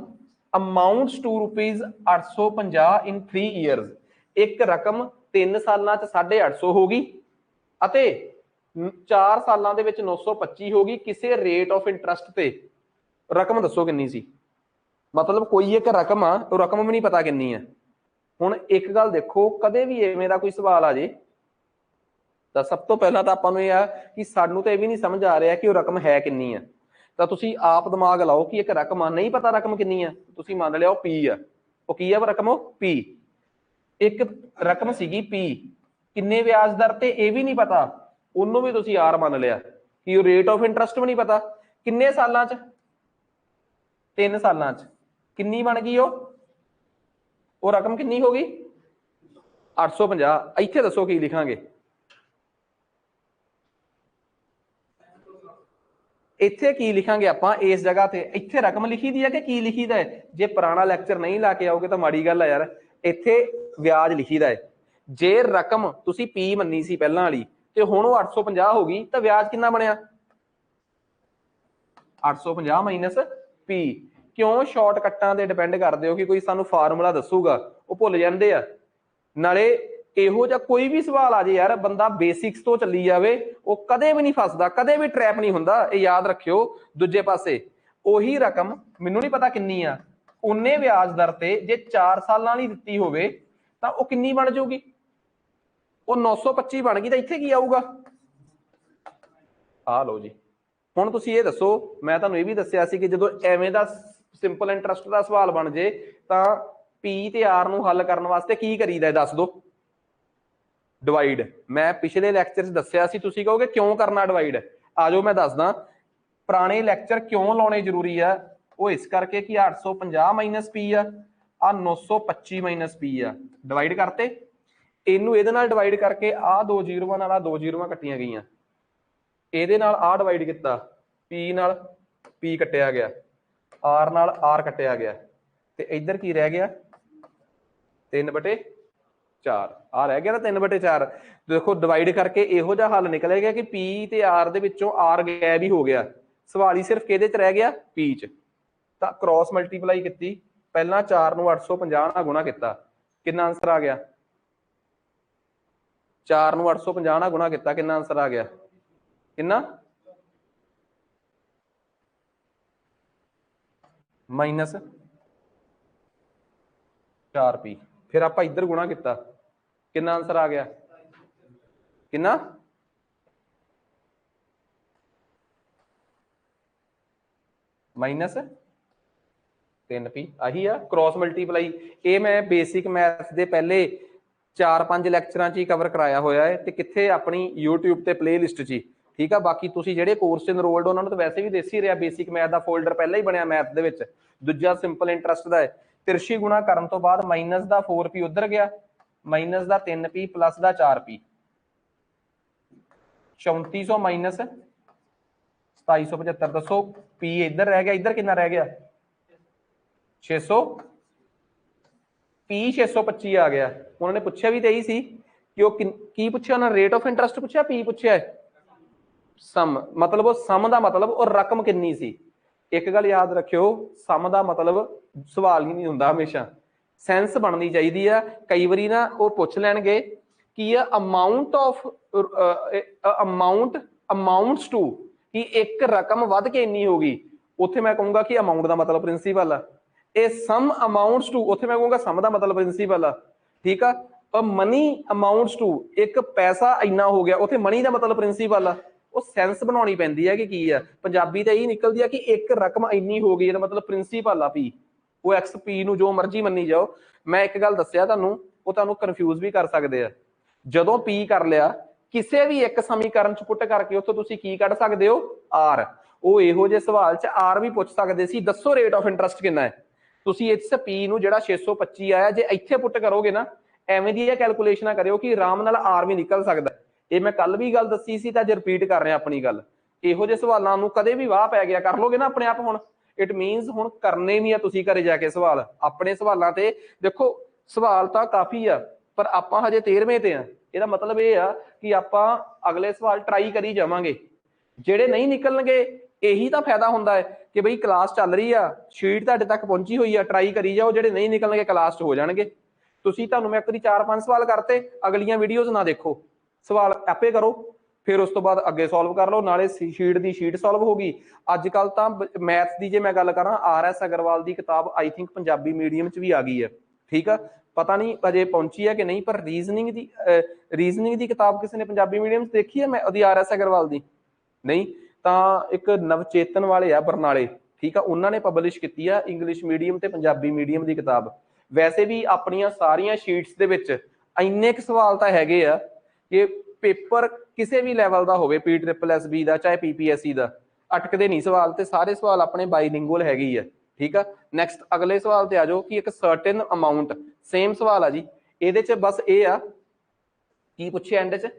amounts to rupees 850 in 3 years, एक रकम 3 सालां च 850 हो गई अते 4 सालां दे विच 925 हो गई किसी रेट ऑफ इंटरस्ट ते। रकम दसो किन्नी सी, मतलब कोई एक रकम आ तो रकम भी नहीं पता किन्नी है। हुण एक गल देखो, कदे भी इवें दा कोई सवाल आ जे तो सब तो पहला तो आपां नूं इह आ कि सानूं तो यह भी नहीं समझ आ रहा कि वो रकम है किन्नी है, तो तुसीं आप दिमाग लाओ कि एक रकम आ, नहीं पता रकम किन्नी है, तुसीं मान लिया वो पी आ, वो की है रकम, वो पी एक रकम सीगी पी, किन्ने ब्याज दर ते यह भी नहीं पता, उन्होंने भी तुसीं आर मान लिया कि रेट ऑफ इंटरस्ट भी नहीं पता, किन्ने सालां च 3 सालां च किन्नी बन गई वो रकम किन्नी हो गई 850। इत्थे दसो की लिखांगे, इत्थे की लिखांगे आपां इस जगह ते, इत्थे रकम लिखी दी है कि की लिखी दा है, जे पुराना लैक्चर नहीं ला के आओगे तो माड़ी गल है यार। इत्थे ब्याज लिखी दा है, जे रकम तुसी पी मन्नी सी पहलां वाली ते हुण वो 850 हो गई तो ब्याज कितना बनया 850 माइनस पी। क्यों शॉर्टकटां ते डिपेंड करदे हो कि कोई सानू फार्मूला दसूगा वो भुल जांदे आ, नाले इहो जिहा कोई भी सवाल आ जाए यार बंदा बेसिक्स तो चली जाए वो कदे भी नहीं फसदा, कदे भी ट्रैप नहीं हुंदा, ये याद रखियो। दूजे पासे उही रकम मैनूं नहीं पता किन्नी आ, उन्ने ब्याज दर ते जे 4 सालां लई दित्ती होवे तां वो किन्नी बन जाऊगी, वो 925 बन गई, तो इत्थे की आऊगा आ लो जी। हुण तुसीं ये दसो, मैं तुहानूं ये भी दस्सिया सी कि जदों एवें दा सिंपल इंटरस्ट का सवाल बन जे तां पी ते आर नूं हल करन वास्ते की करीदा दस दो, डिवाइड। मैं पिछले लैक्चर च दस्सिया सी, तुसीं कहोगे क्यों करना डिवाइड, आ जाओ मैं दसदा। पुराने लैक्चर क्यों लाने जरूरी है, वो इस करके कि 850 माइनस पी आ 925 माइनस पी आ, डिवाइड करते इनू ਇਹਦੇ ਨਾਲ डिवाइड करके आ 2 जीरोवां नाल 2 जीरोवां कट्टियां गईयां, ਇਹਦੇ ਨਾਲ आ डिवाइड किया, पी नाल पी कट्टिया गया, आर नाल आर कट्टिया गया, ते इधर की रह गया 3/4 आ रह गया ना 3/4। देखो डिवाइड करके इहो जिहा हल निकलेगा कि पी ते आर दे विचों आर गैब ही हो गया, सवाल ही सिर्फ किहदे च रह गया पी च। तां क्रॉस मल्टीप्लाई की, पहला 4 नूं 850 नाल गुणा किया, कितना आंसर आ गया 4 ਨੂੰ 850 ਨਾਲ गुणा किया, कितना आंसर आ गया, कितना -4p। फिर आप इधर गुणा किया, कितना आंसर आ गया, कितना -3p। आही आ क्रॉस मल्टीप्लाई। ये मैं बेसिक मैथ्स के पहले 4-5 लैक्चरां च ही कवर कराया होया है ते कित्थे अपनी यूट्यूब ते प्ले लिस्ट च ही, ठीक है। बाकी तुसीं जिहड़े कोर्स इनरोल्ड उन्होंने तो वैसे भी दस ही रहा, बेसिक मैथ का फोल्डर पहले ही बनया मैथ दे विच, दूजा सिंपल इंटरस्ट का है। तिरछी गुणा करन तो बाद माइनस का 4p उधर गया, माइनस का 3p प्लस का 4p, 3400 माइनस 2775। दसो p इधर रह गया, इधर कितना रह गया 600, p 625 आ गया। उन्होंने पूछा भी तो यही सी कि वो की पूछा उन्होंने, रेट ऑफ इंटरस्ट पूछा, p पूछा है सम, मतलब वो सम का मतलब और रकम कितनी सी। एक गल याद रखियो, सम का मतलब सवाल ही नहीं होंदा, हमेशा सेंस बननी चाहिए है। कई बारी ना वो पूछ लैणगे कि अमाउंट ऑफ अमाउंट्स टू, कि एक रकम वध के इन्नी होगी, उत्थे मैं कहूँगा कि अमाउंट का मतलब प्रिंसीपल है। ए सम अमाउंट्स टू, उत्थे मैं कहूँगा सम का मतलब प्रिंसीपल है, ठीक है। और मनी अमाउंट्स टू, एक पैसा इन्ना हो गया, उत्थे मनी का मतलब प्रिंसीपल है। वो सेंस बनानी पैंदी है कि की है, पंजाबी तो यही निकलती है कि एक रकम इन्नी हो गई, मतलब प्रिंसीपल आ पी। वो एक्स पी नूं जो मर्जी मनी जाओ। मैं एक गल दस्सिया तुहानूं, वो तुहानूं कन्फ्यूज भी कर सकते हैं। जदों पी कर लिया किसी भी एक समीकरण च पुट करके उत्थों तुसीं की कढ सकते हो, आर। वो इहो जे सवाल च आर भी पुछ सकते सी, दसो रेट ऑफ इंटरस्ट कितना है। तुसीं इस पी नूं जिहड़ा 625 आया, जे इत्थे पुट करोगे ना, एवें दी कैलकुलेशन करियो कि आराम नाल आर भी निकल सकता है। ये मैं कल भी गल दसी सी, अज रिपीट कर रहा अपनी गल। इहो जे सवालों नूं कदे भी वाह पै गया, कर लोगे ना अपने आप। हुण इट मीनस हुण करने भी आ तुसीं घरे जाके सवाल, अपने सवालों ते देखो सवाल तो काफ़ी आ, पर आपां हजे 13वें ते आ। ਇਹਦਾ मतलब ये आ कि आपां अगले सवाल ट्राई करी जावांगे, ਜਿਹੜੇ नहीं निकलणगे यही तो फायदा होंदा है कि बई क्लास चल रही आ, शीट तुहाडे तक पहुंची हुई आ, ट्राई करी जाओ, ਜਿਹੜੇ नहीं निकलणगे क्लास च हो जाणगे। तुसीं तुहानूं मैं एक वारी 4-5 सवाल करते, अगलियां वीडियोज़ ना देखो, सवाल आपे करो, फिर उस तो बाद अगे सॉल्व कर लो, नाले शीट की शीट सॉल्व होगी। अजकल तो मैथ्स की जे मैं गल करा, RS अग्रवाल की किताब आई थिंक पंजाबी मीडियम च भी आ गई है, ठीक है। पता नहीं अजे पहुंची है कि नहीं, पर रीजनिंग की किताब किसी ने पंजाबी मीडियम देखी है मैं RS अग्रवाल की नहीं, तो एक नवचेतन वाले आ बरनाले, ठीक है, उन्होंने पब्लिश की है इंग्लिश मीडियम ते पंजाबी मीडियम की किताब। वैसे भी अपनिया सारिया शीट्स दे विच इन्ने क सवाल तो हैगे आ कि पेपर किसी भी लैवल का हो, PSSB का चाहे PPSC का, अटकते नहीं सवाल, तो सारे सवाल अपने बाईलिंगुअल हैगे ही है, ठीक है। नैक्सट अगले सवाल ते आ जाओ कि एक सर्टेन अमाउंट, सेम सवाल आ जी, ये बस ये आ की पूछे एंड च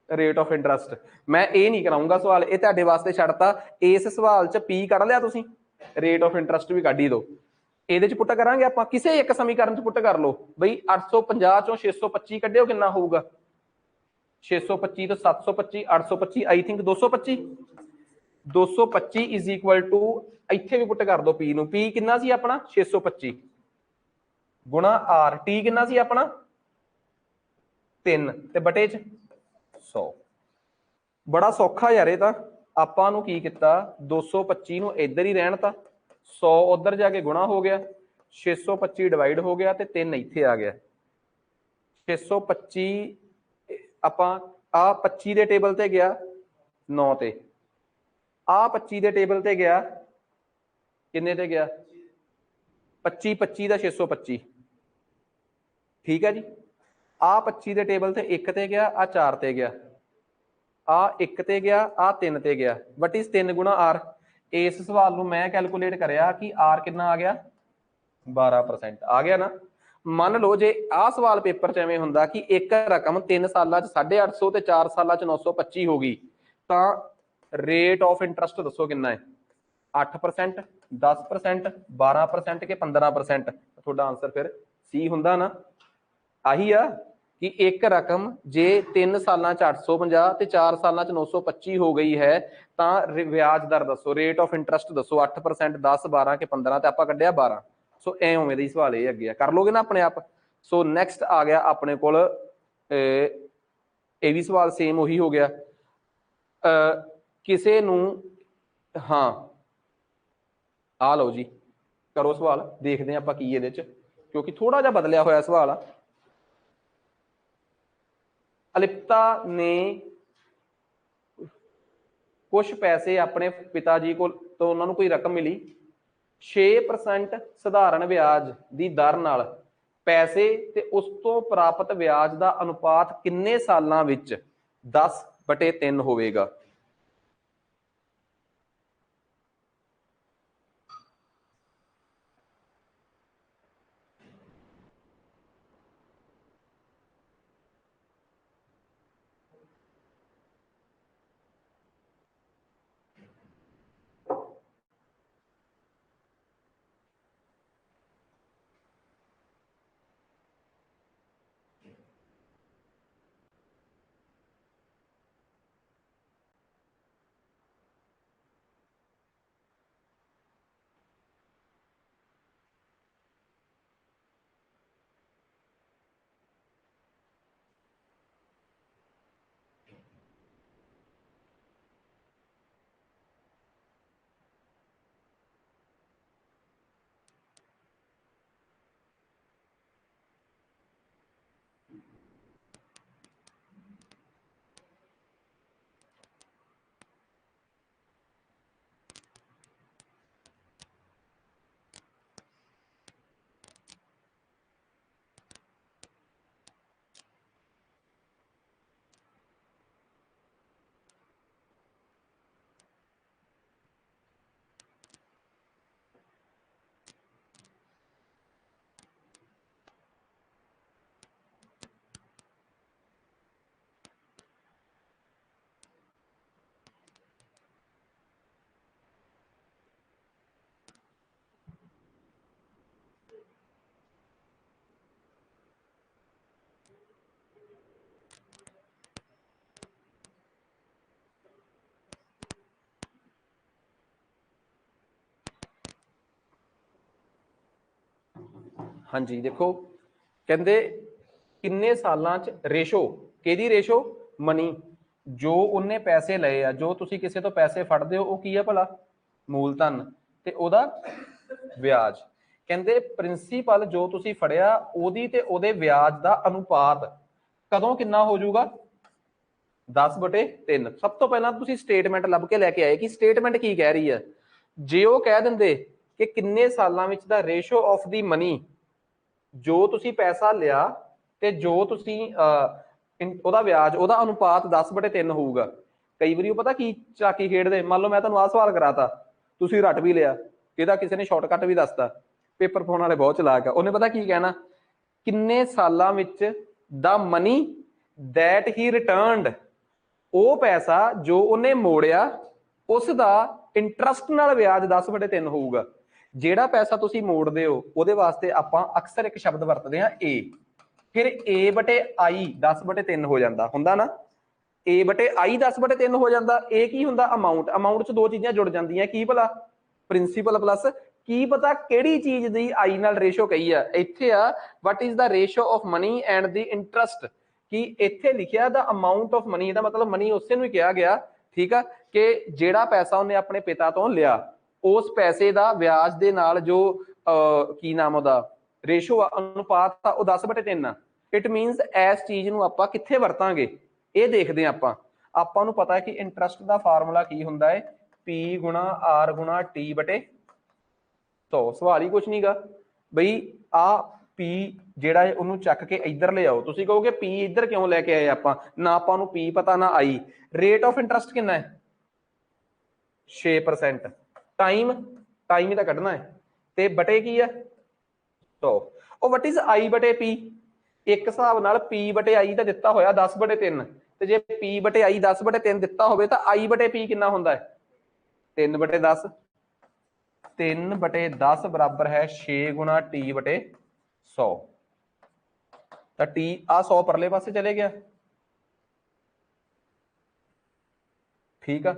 रेट ऑफ इंटरस्ट। मैं ये नहीं कराऊंगा सवाल, ये तुहाडे वास्ते छड्डता। इस सवाल च पी कढ़ लिया तुसीं, रेट ऑफ इंटरस्ट भी कढ़ ही दो। ये पुट करांगे आपां, किसी एक समीकरण च पुट कर लो, बई 850 चों 625 कढ़ियो, कितना होऊगा 625 तो 725, 825, I think 225। 225 is equal to, इत्थे भी पुट कर दो पी नूं, पी कितना सी अपना 625 गुणा आर, टी कितना सी अपना 3 ते बटे च 100। बड़ा सौखा यार, ये तो आपां नूं की किता, 225 नूं इधर ही रहन ता, 100 उधर जाके गुणा हो गया, 625 डिवाइड हो गया, तो 3 इत्थे आ गया। 625 आपां आ 25 के टेबल ते गया 9 ते, आ 25 के टेबल ते गया किन्ने ते गया 25, 25 का 625, ठीक है जी। आ 25 के टेबल ते 1 ते गया, आ 4 ते गया, आ 1 ते गया, आ 3 ते गया, वट इज 3 गुणा आर। इस सवाल में मैं कैलकुलेट कराया कि आर कितना आ गया 12% आ गया ना। मान लो जे आ सवाल पेपर च एवें हुंदा कि एक रकम 3 साल 850 ते 4 साल 925 हो गई, तो रेट ऑफ इंटरस्ट दसो कितना है, 8%, 10%, 12% के 15%। थोड़ा आंसर फिर सी हुंदा ना। आही आ कि एक रकम जे 3 साल 850 ते 4 साल 925 हो गई है, तो ब्याज दर दसो, रेट ऑफ इंटरस्ट दसो, 8%, 10, 12 के 15, तो आप कढ़िया 12। सो ए उवें दा सवाल ये अगे कर लोगे ना अपने आप। सो नैक्सट आ गया अपने कोल ਇਹ ਵੀ ਸਵਾल सेम ਉਹੀ ਹੋ ਗਿਆ। ਕਿਸੇ ਨੂੰ ਹਾਂ ਆ ਲਓ ਜੀ, ਕਰੋ सवाल, देखते हैं ਆਪਾਂ ਕੀ ਇਹਦੇ ਚ, क्योंकि थोड़ा ਜਿਹਾ बदलिया होया सवाल आ। अलिप्ता ने कुछ पैसे अपने पिता जी को, तो उन्होंने कोई रकम मिली 6% सधारण ब्याज की दर नाल पैसे ते उस तो प्राप्त ब्याज का अनुपात किन्ने सालां विच 10/3 होवेगा। हाँ जी, देखो कहते किन्ने सालां च रेशो, केदी रेशो, मनी, जो उन्हें पैसे लए आ, जो तुसी किसी तो पैसे फड़दे हो, की है भला मूलधन ते ओदा ब्याज। कहते प्रिंसीपल जो तुसी फड़िया ओदी ते ओदे ब्याज दा अनुपात कदों किन्ना हो जाऊगा 10/3। सब तो पहला तुसी स्टेटमेंट लभ के लैके आए कि स्टेटमेंट की कह रही है। जे वो कह देंगे कि किन्ने सालां विच दा रेशो ऑफ दी मनी, जो तुसी पैसा लिया ते जो तुसी ਉਹਦਾ ਵਿਆਜ, ਉਹਦਾ ਅਨੁਪਾਤ 10/3 ਹੋਊਗਾ। ਕਈ ਵਾਰੀ ਉਹ ਪਤਾ ਕੀ ਚਾਕੀ ਖੇਡਦੇ, ਮੰਨ ਲਓ ਮੈਂ ਤੁਹਾਨੂੰ ਆਹ ਸਵਾਲ ਕਰਾਤਾ, ਤੁਸੀਂ ਰੱਟ ਵੀ ਲਿਆ, ਇਹਦਾ ਕਿਸੇ ਨੇ ਸ਼ਾਰਟਕਟ ਵੀ ਦੱਸਤਾ, ਪੇਪਰ ਪਾਉਣ ਵਾਲੇ ਬਹੁਤ ਚਲਾਕ ਆ, ਉਹਨੇ ਪਤਾ ਕੀ ਕਹਿਣਾ, ਕਿੰਨੇ ਸਾਲਾਂ ਵਿੱਚ ਦਾ ਮਨੀ ਦੈਟ ਹੀ ਰਿਟਰਨਡ, ਉਹ ਪੈਸਾ ਜੋ ਉਹਨੇ ਮੋੜਿਆ ਉਸ ਦਾ ਇੰਟਰਸਟ ਨਾਲ ਵਿਆਜ 10/3 ਹੋਊਗਾ। ਜਿਹੜਾ ਪੈਸਾ ਤੁਸੀਂ ਮੋੜਦੇ ਹੋ ਉਹਦੇ ਵਾਸਤੇ ਆਪਾਂ ਅਕਸਰ ਇੱਕ ਸ਼ਬਦ ਵਰਤਦੇ ਹਾਂ A, ਫਿਰ A/I 10/3 ਹੋ ਜਾਂਦਾ ਹੁੰਦਾ ਨਾ, A/I 10/3 ਹੋ ਜਾਂਦਾ। ਇਹ ਕੀ ਹੁੰਦਾ, ਅਮਾਉਂਟ, ਅਮਾਉਂਟ ਚ ਦੋ ਚੀਜ਼ਾਂ ਜੁੜ ਜਾਂਦੀਆਂ, ਕੀ ਭਲਾ, ਪ੍ਰਿੰਸੀਪਲ ਪਲੱਸ ਕੀ ਪਤਾ ਕਿਹੜੀ ਚੀਜ਼ ਦੀ I ਨਾਲ ਰੇਸ਼ੋ ਕਹੀ ਆ। ਇੱਥੇ ਆ what is the ratio of money and the interest, ਕਿ ਇੱਥੇ ਲਿਖਿਆ ਦਾ ਅਮਾਉਂਟ ਆਫ ਮਨੀ, ਇਹਦਾ ਮਤਲਬ ਮਨੀ ਉਸੇ ਨੂੰ ਕਿਹਾ ਗਿਆ, ਠੀਕ ਆ, ਕਿ ਜਿਹੜਾ ਪੈਸਾ ਉਹਨੇ ਆਪਣੇ ਪਿਤਾ ਤੋਂ ਲਿਆ ਉਸ ਪੈਸੇ ਦਾ ਵਿਆਜ ਦੇ ਨਾਲ ਜੋ ਕੀ ਨਾਮ ਉਹਦਾ ਰੇਸ਼ੋ ਆ, ਅਨੁਪਾਤ ਆ, ਉਹ 10/3 ਆ। ਇਟ ਮੀਨਸ ਇਸ ਚੀਜ਼ ਨੂੰ ਆਪਾਂ ਕਿੱਥੇ ਵਰਤਾਂਗੇ ਇਹ ਦੇਖਦੇ ਹਾਂ ਆਪਾਂ। ਆਪਾਂ ਨੂੰ ਪਤਾ ਹੈ ਕਿ ਇੰਟਰਸਟ ਦਾ ਫਾਰਮੂਲਾ ਕੀ ਹੁੰਦਾ ਹੈ, P ਗੁਣਾ R ਗੁਣਾ T/100। ਸਵਾਲ ਹੀ ਕੁਛ ਨਹੀਂਗਾ ਬਈ, ਆ P ਜਿਹੜਾ ਹੈ ਉਹਨੂੰ ਚੱਕ ਕੇ ਇੱਧਰ ਲਿਆਓ। ਤੁਸੀਂ ਕਹੋਗੇ P ਇੱਧਰ ਕਿਉਂ ਲੈ ਕੇ ਆਏ ਆਪਾਂ, ਨਾ ਆਪਾਂ ਨੂੰ P ਪਤਾ ਨਾ I। ਰੇਟ ਆਫ ਇੰਟਰਸਟ ਕਿੰਨਾ ਹੈ 6%, ਟਾਈਮ, ਟਾਈਮ ਹੀ ਤਾਂ ਕੱਢਣਾ ਹੈ, ਤੇ ਬਟੇ ਕੀ ਆ 100। ਉਹ ਵਟ ਇਜ਼ I/P, ਇੱਕ ਹਿਸਾਬ ਨਾਲ P/I ਦਾ ਦਿੱਤਾ ਹੋਇਆ 10/3, ਤੇ ਜੇ P/I 10/3 ਦਿੱਤਾ ਹੋਵੇ ਤਾਂ I/P ਕਿੰਨਾ ਹੁੰਦਾ ਹੈ 3/10। 3/10 ਬਰਾਬਰ ਹੈ 6 ਗੁਣਾ T/100। ਤਾਂ T ਆ 100 ਪਰਲੇ ਪਾਸੇ ਚਲੇ ਗਿਆ, ਠੀਕ ਆ।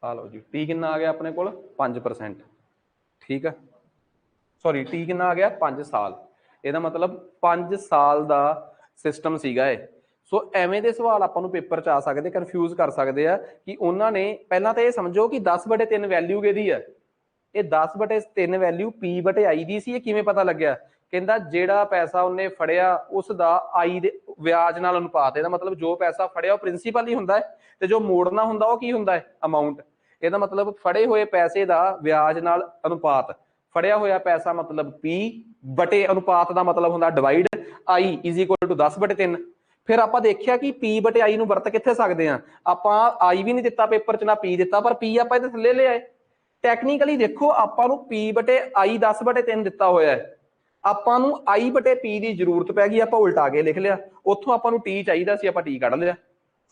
आ लो जी टी कितना आ गया अपने को 5%। ठीक है सॉरी टी कितना आ गया 5 साल। ਇਹਦਾ मतलब 5 ਸਾਲ ਦਾ ਸਿਸਟਮ ਸੀਗਾ ਇਹ। ਸੋ ਐਵੇਂ ਦੇ ਸਵਾਲ ਆਪਾਂ ਨੂੰ ਪੇਪਰ 'ਚ ਆ ਸਕਦੇ, ਕਨਫਿਊਜ਼ ਕਰ ਸਕਦੇ ਆ ਕਿ ਉਹਨਾਂ ਨੇ ਪਹਿਲਾਂ ਤਾਂ ਇਹ ਸਮਝੋ ਕਿ 10/3 ਵੈਲਿਊ ਕਿਹਦੀ ਆ, ਇਹ 10/3 ਵੈਲਿਊ ਪੀ ਬਟੇ ਆਈ ਦੀ ਸੀ। ਇਹ ਕਿਵੇਂ ਪਤਾ ਲੱਗਿਆ? ਕਹਿੰਦਾ ਜਿਹੜਾ ਪੈਸਾ ਉਹਨੇ ਫੜਿਆ ਉਸ ਦਾ ਆਈ ਦੇ ਵਿਆਜ ਨਾਲ ਅਨੁਪਾਤ। ਇਹਦਾ मतलब ਜੋ ਪੈਸਾ ਫੜਿਆ ਉਹ ਪ੍ਰਿੰਸੀਪਲ ਹੀ ਹੁੰਦਾ ਹੈ ਤੇ ਜੋ ਮੋੜਨਾ ਹੁੰਦਾ ਉਹ ਕੀ ਹੁੰਦਾ ਹੈ? ਅਮਾਊਂਟ। ਇਹਦਾ मतलब ਫੜੇ ਹੋਏ ਪੈਸੇ ਦਾ ਵਿਆਜ ਨਾਲ ਅਨੁਪਾਤ। ਫੜਿਆ ਹੋਇਆ ਪੈਸਾ मतलब P ਬਟੇ ਅਨੁਪਾਤ ਦਾ मतलब ਹੁੰਦਾ ਡਿਵਾਈਡ I = 10/3। ਫਿਰ ਆਪਾਂ ਦੇਖਿਆ ਕਿ P ਬਟੇ I ਨੂੰ ਵਰਤ ਕਿੱਥੇ ਸਕਦੇ ਆ ਆਪਾਂ? I ਵੀ ਨਹੀਂ ਦਿੱਤਾ ਪੇਪਰ 'ਚ, ਨਾ P ਦਿੱਤਾ, ਪਰ P ਆਪਾਂ ਇਹਦੇ ਥੱਲੇ ਲੈ ਆਏ। ਟੈਕਨੀਕਲੀ ਦੇਖੋ ਆਪਾਂ ਨੂੰ P ਬਟੇ I 10/3 ਦਿੱਤਾ ਹੋਇਆ ਹੈ, ਆਪਾਂ ਨੂੰ I ਬਟੇ P ਦੀ ਜ਼ਰੂਰਤ ਪੈ ਗਈ, ਆਪਾਂ ਉਲਟਾ ਕੇ ਲਿਖ ਲਿਆ। ਉੱਥੋਂ ਆਪਾਂ ਨੂੰ T ਚਾਹੀਦਾ ਸੀ, ਆਪਾਂ T ਕੱਢ ਲਿਆ।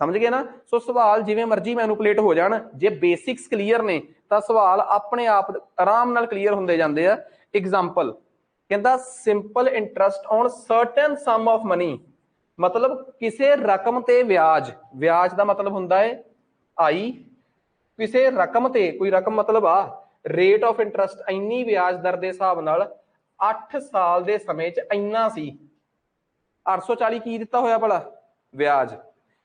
ਸਮਝ ਗਏ ਨਾ? ਸੋ ਸਵਾਲ ਜਿਵੇਂ ਮਰਜ਼ੀ ਮੈਨੂਪਲੇਟ ਹੋ ਜਾਣ, ਜੇ ਬੇਸਿਕਸ ਕਲੀਅਰ ਨੇ ਤਾਂ ਸਵਾਲ ਆਪਣੇ ਆਪ ਆਰਾਮ ਨਾਲ ਕਲੀਅਰ ਹੁੰਦੇ ਜਾਂਦੇ ਆ। ਐਗਜ਼ਾਮਪਲ ਕਹਿੰਦਾ simple interest on certain sum of money, मतलब ਕਿਸੇ ਰਕਮ ਤੇ ਵਿਆਜ। ਵਿਆਜ ਦਾ मतलब ਹੁੰਦਾ ਹੈ I, ਕਿਸੇ ਰਕਮ ਤੇ ਕੋਈ ਰਕਮ मतलब ਆ ਰੇਟ ਆਫ ਇੰਟਰਸਟ ਇੰਨੀ ਵਿਆਜ ਦਰ ਦੇ ਹਿਸਾਬ ਨਾਲ 8 ਸਾਲ ਦੇ ਸਮੇਂ 'ਚ ਇੰਨਾ ਸੀ। 840 ਕੀ ਦਿੱਤਾ ਹੋਇਆ ਭਲਾ? ਵਿਆਜ।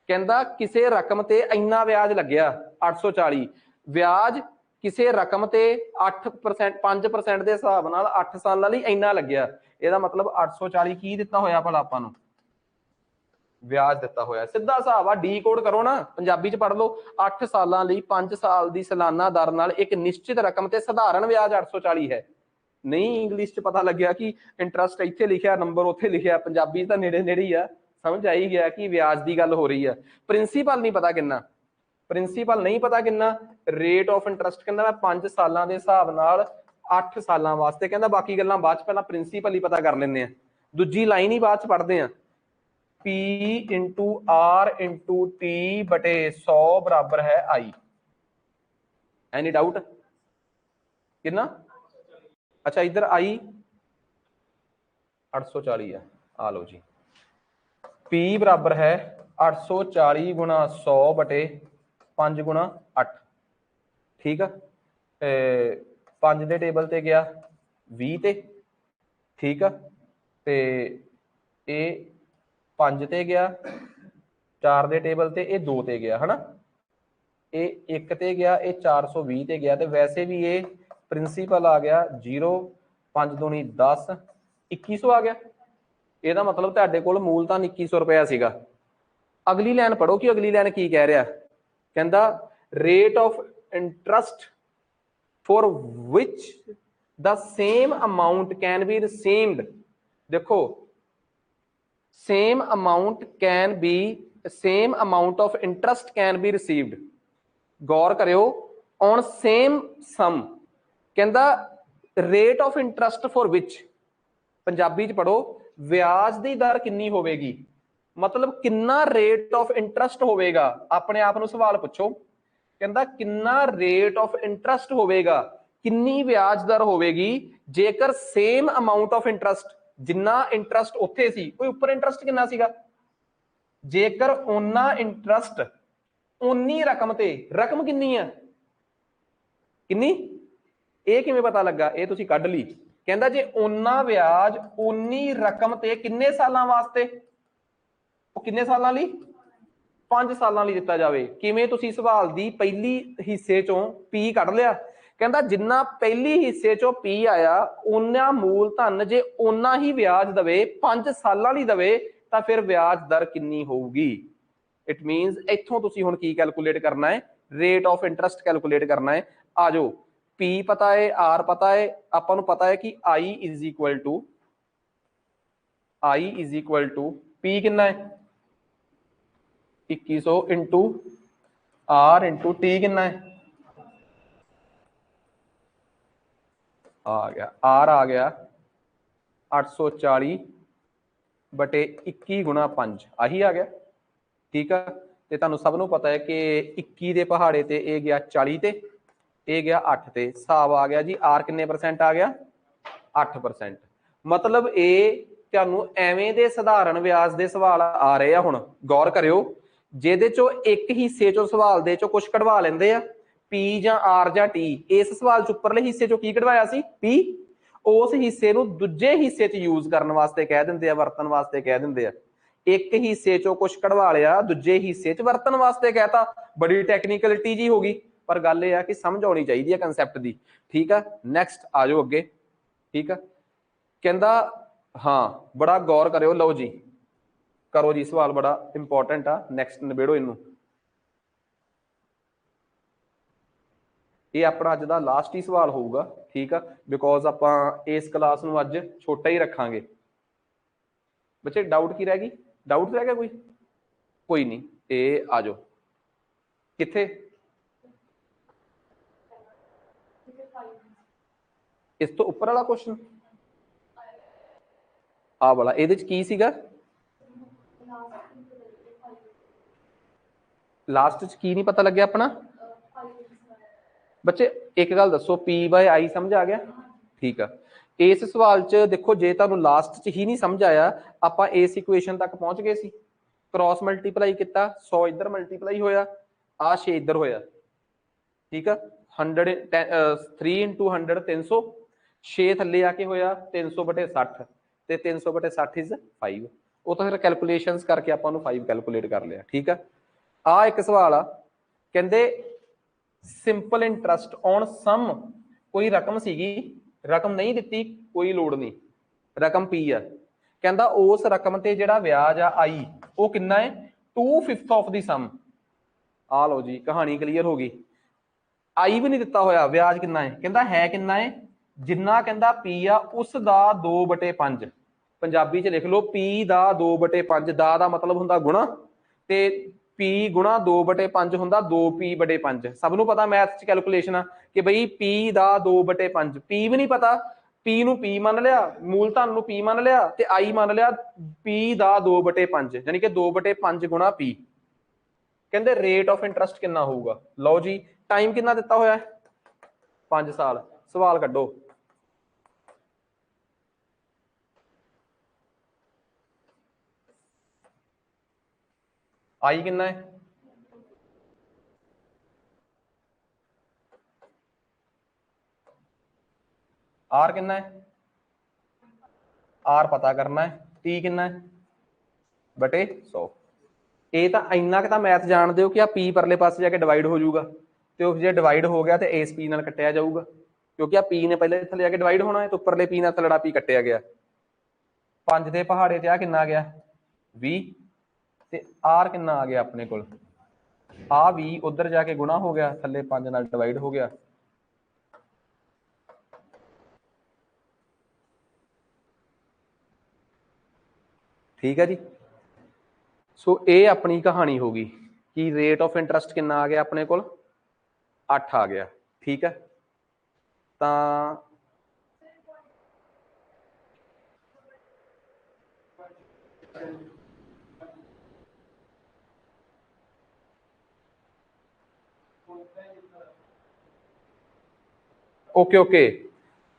ਕਹਿੰਦਾ ਕਿਸੇ ਰਕਮ ਤੇ ਇੰਨਾ ਵਿਆਜ ਲੱਗਿਆ 840, ਵਿਆਜ ਕਿਸੇ ਰਕਮ ਤੇ 8% 5% ਦੇ ਹਿਸਾਬ ਨਾਲ 8 ਸਾਲਾਂ ਲਈ ਇੰਨਾ ਲੱਗਿਆ। ਇਹਦਾ मतलब 840 ਕੀ ਦਿੱਤਾ ਹੋਇਆ ਭਲਾ ਆਪਾਂ ਨੂੰ? ਵਿਆਜ ਦਿੱਤਾ ਹੋਇਆ। ਸਿੱਧਾ ਹਿਸਾਬ ਆ, ਡੀ ਕੋਡ ਕਰੋ ਨਾ, ਪੰਜਾਬੀ 'ਚ ਪੜ੍ਹ ਲਓ। 8 ਸਾਲਾਂ ਲਈ 5 ਸਾਲ ਦੀ ਸਾਲਾਨਾ ਦਰ ਨਾਲ ਇੱਕ ਨਿਸ਼ਚਿਤ ਰਕਮ ਤੇ ਸਧਾਰਨ ਵਿਆਜ 840 ਹੈ। ਨਹੀਂ ਇੰਗਲਿਸ਼ 'ਚ ਪਤਾ ਲੱਗਿਆ ਕਿ ਇੰਟਰਸਟ ਇੱਥੇ ਲਿਖਿਆ, ਨੰਬਰ ਉੱਥੇ ਲਿਖਿਆ, ਪੰਜਾਬੀ ਤਾਂ ਨੇੜੇ ਨੇੜੇ ਹੀ ਆ, ਸਮਝ ਆਈ ਗਿਆ ਕਿ ਵਿਆਜ ਦੀ ਗੱਲ ਹੋ ਰਹੀ ਆ। ਪ੍ਰਿੰਸੀਪਲ ਨਹੀਂ ਪਤਾ ਕਿੰਨਾ, ਪ੍ਰਿੰਸੀਪਲ ਨਹੀਂ ਪਤਾ ਕਿੰਨਾ। ਰੇਟ ਆਫ ਇੰਟਰਸਟ ਕਹਿੰਦਾ ਮੈਂ 5 ਸਾਲਾਂ ਦੇ ਹਿਸਾਬ ਨਾਲ 8 ਸਾਲਾਂ ਵਾਸਤੇ, ਕਹਿੰਦਾ ਬਾਕੀ ਗੱਲਾਂ ਬਾਅਦ 'ਚ, ਪਹਿਲਾਂ ਪ੍ਰਿੰਸੀਪਲ ਹੀ ਪਤਾ ਕਰ ਲੈਂਦੇ ਆ। ਦੂਜੀ ਲਾਈਨ ਹੀ ਬਾਅਦ 'ਚ ਪੜ੍ਹਦੇ ਆ। P × R × T ਬਟੇ 100 ਬਰਾਬਰ ਹੈ I। Any doubt? ਕਿੰਨਾ? अच्छा इधर I 840 है। आ लो जी P बराबर है 840 × 100 बटे 5 × 8। ठीक है 5 ਦੇ ਟੇਬਲ ਤੇ ਗਿਆ 20 ਤੇ। ਠੀਕ ਆ ਤੇ ਇਹ 5 ਤੇ ਗਿਆ, 4 ਦੇ ਟੇਬਲ ਤੇ ਇਹ 2 ਤੇ ਗਿਆ, ਹਨਾ। ਇਹ 1 ਤੇ ਗਿਆ, ਇਹ 420 ਤੇ ਗਿਆ। ਤੇ ਵੈਸੇ ਵੀ ਇਹ ਪ੍ਰਿੰਸੀਪਲ ਆ ਗਿਆ 0, 5 दूनी 10, 2100 आ गया। ਇਹਦਾ मतलब ਤੁਹਾਡੇ ਕੋਲ ਮੂਲਧਨ 2100 ਰੁਪਇਆ ਸੀਗਾ। ਅਗਲੀ ਲਾਈਨ ਪੜੋ ਕਿ ਅਗਲੀ ਲਾਈਨ ਕੀ ਕਹਿ ਰਿਹਾ। ਕਹਿੰਦਾ rate of interest for which the same amount can be received. ਦੇਖੋ same amount of interest can be received। गौर करियो on same sum। कहता rate of interest for which, Punjabi च पढ़ो ਵਿਆਜ ਦੀ ਦਰ ਕਿੰਨੀ ਹੋਵੇਗੀ, मतलब किन्ना rate of interest ਹੋਵੇਗਾ। अपने आप ਨੂੰ सवाल ਪੁੱਛੋ, ਕਹਿੰਦਾ किन्ना rate of interest ਹੋਵੇਗਾ, ਕਿੰਨੀ ਵਿਆਜ ਦਰ ਹੋਵੇਗੀ ਜੇਕਰ same amount of interest, ਜਿੰਨਾ ਇੰਟਰਸਟ ਉੱਥੇ ਸੀ, ਕੋਈ ਉੱਪਰ ਇੰਟਰਸਟ ਕਿੰਨਾ ਸੀਗਾ, ਜੇਕਰ ਉਹਨਾਂ ਇੰਟਰਸਟ ਉਨੀ ਰਕਮ ਤੇ, ਰਕਮ ਕਿੰਨੀ ਆ, ਕਿੰਨੀ, ਇਹ ਕਿਵੇਂ ਪਤਾ ਲੱਗਾ, ਇਹ ਤੁਸੀਂ ਕੱਢ ਲਈ। ਕਹਿੰਦਾ ਜੇ ਉਹਨਾਂ ਵਿਆਜ ਉਨੀ ਰਕਮ ਤੇ ਕਿੰਨੇ ਸਾਲਾਂ ਵਾਸਤੇ, ਉਹ ਕਿੰਨੇ ਸਾਲਾਂ ਲਈ, 5 ਸਾਲਾਂ ਲਈ ਦਿੱਤਾ ਜਾਵੇ। ਕਿਵੇਂ? ਤੁਸੀਂ ਸਵਾਲ ਦੀ ਪਹਿਲੀ ਹਿੱਸੇ ਚੋਂ P ਕੱਢ ਲਿਆ। ਕਹਿੰਦਾ ਜਿੰਨਾ ਪਹਿਲੀ ਹਿੱਸੇ ਚੋਂ P ਆਇਆ ਉਹਨਾਂ ਮੂਲਧਨ ਜੇ ਉਹਨਾਂ ਹੀ ਵਿਆਜ ਦਵੇ 5 ਸਾਲਾਂ ਲਈ ਦਵੇ ਤਾਂ ਫਿਰ ਵਿਆਜ ਦਰ ਕਿੰਨੀ ਹੋਊਗੀ। ਇਟ ਮੀਨਸ ਇੱਥੋਂ ਤੁਸੀਂ ਹੁਣ ਕੀ ਕੈਲਕੂਲੇਟ ਕਰਨਾ ਹੈ, ਰੇਟ ਆਫ ਇੰਟਰਸਟ ਕੈਲਕੂਲੇਟ ਕਰਨਾ ਹੈ। ਆ ਜਾਓ P ਪਤਾ ਹੈ, R ਪਤਾ ਹੈ, ਆਪਾਂ ਨੂੰ ਪਤਾ ਹੈ ਕਿ I is equal to P ਕਿੰਨਾ ਹੈ 2100 ਇੰਟੂ R ਇੰਟੂ T ਕਿੰਨਾ ਹੈ, ਆ ਗਿਆ R ਆ ਗਿਆ 840 ਬਟੇ 21 ਗੁਣਾ 5, ਆਹੀ ਆ ਗਿਆ। ਠੀਕ ਆ ਤੇ ਤੁਹਾਨੂੰ ਸਭ ਨੂੰ ਪਤਾ ਹੈ ਕਿ 21 ਦੇ ਪਹਾੜੇ ਤੇ ਇਹ ਗਿਆ 40 ਤੇ, ਇਹ ਗਿਆ 8 ਤੇ, ਹਿਸਾਬ ਆ ਗਿਆ ਜੀ R ਕਿੰਨੇ % ਆ ਗਿਆ 8%। मतलब ਇਹ ਤੁਹਾਨੂੰ ਐਵੇਂ ਦੇ ਸਧਾਰਨ ਵਿਆਜ ਦੇ ਸਵਾਲ ਆ ਰਹੇ ਆ। ਹੁਣ ਗੌਰ ਕਰਿਓ ਜਿਹਦੇ ਚੋਂ ਇੱਕ ਹਿੱਸੇ ਚੋਂ ਸਵਾਲ ਦੇ ਚੋਂ ਕੁਝ ਕਢਵਾ ਲੈਂਦੇ ਆ, P ਜਾਂ R ਜਾਂ T, इस सवाल च उपरले हिस्से चों की कढवाया सी P, उस हिस्से नूं दूजे हिस्से च यूज करन वास्ते कह दिंदे आ, वरतन वास्ते कह दिंदे आ। एक हिस्से चों कुछ कढवा लिया, दूजे हिस्से च वरतन वास्ते कहता, बड़ी टैक्नीकलिटी जी होगी, पर गल यह है कि समझ आनी चाहिए कंसैप्ट दी। ठीक है, नैक्सट आ जाओ अगे। ठीक है, कहंदा हाँ बड़ा गौर करो, लो जी करो जी, सवाल बड़ा इंपॉर्टेंट आ, नैक्सट निबेड़ो इनू। ये अपना अज का लास्ट ही सवाल होगा। ठीक है, बिकॉज आप इस क्लास नूं अज छोटा ही रखांगे। बच्चे डाउट की रह गई, डाउट रह गया कोई नहीं, ये आ जाओ किथे, इस तो उपर वाला क्वेश्चन आ वाला, ये की सीगा लास्ट च की नहीं पता लग्या अपना। बच्चे एक गल दसो, P/I समझ आ गया? ठीक है, इस सवाल च देखो जे तुहानूं लास्ट च ही नहीं समझ आया, आपां इस इक्वेशन तक पहुंच गए सी, क्रॉस मल्टीप्लाई किया, 100 इधर मल्टीप्लाई होया, आ 6 इधर होया। ठीक है, 3 इंटू 100 300, 6 थले आके होया 300/60, ते 300/60 इज 5। वो तो फिर कैलकुलेशनस करके आपां नूं 5 कैलकुलेट कर लिया। ठीक है, आ एक सवाल आ, कहंदे सिंपल इंटरस्ट ऑन सम, कोई रकम सीगी, रकम नहीं दिती, कोई लोड़ नहीं, रकम P है, कहंदा उस रकम ते जिहड़ा ब्याज आ I, वो कितना है 2/5 ऑफ दी सम। आ लो जी कहानी क्लीयर हो गई। आई भी नहीं दिता होया, ब्याज कितना है, कहंदा है कितना है, जिन्ना कहंदा P आ उसदा 2/5, पंजाबी च लिख लो P दा 2/5, दा मतलब हुंदा गुणा, ते P गुणा 2/5 हुंदा 2P/5। सब नूं पता मैथ च कैलकुलेशन आ कि बई P दा 2/5, P भी नहीं पता, P नूं P मान लिया, मूल धन नूं P मान लिया, ते I मान लिया P दा 2/5, यानी कि 2/5 गुणा P। कहंदे रेट ऑफ इंटरस्ट कितना होगा, लो जी टाइम कितना दिता होया है 5 साल, सवाल कड्डो। आई कितना है, आर कितना है, आर पता करना है, टी कितना है बटे 100। ये तो इन्ना कि मैथ जान दो कि P परले पासे जाके डिवाइड हो जाऊगा, तो जो डिवाइड हो गया तो इस P नाल कट्टिया जाऊगा, क्योंकि P ने पहले थले जाके डिवाइड होना है, तो उपरले P नाल थलड़ा P कट्टिया गया। 5 के पहाड़े च कितना आ गया 20, ते आर कितना आ गया अपने को, आ 20 उधर जाके गुणा हो गया, थले 5 नाल डिवाइड हो गया। ठीक है जी, सो ये अपनी कहानी होगी कि रेट ऑफ इंटरस्ट कितना आ गया अपने को 8 आ गया। ठीक है, तो ओके ओके,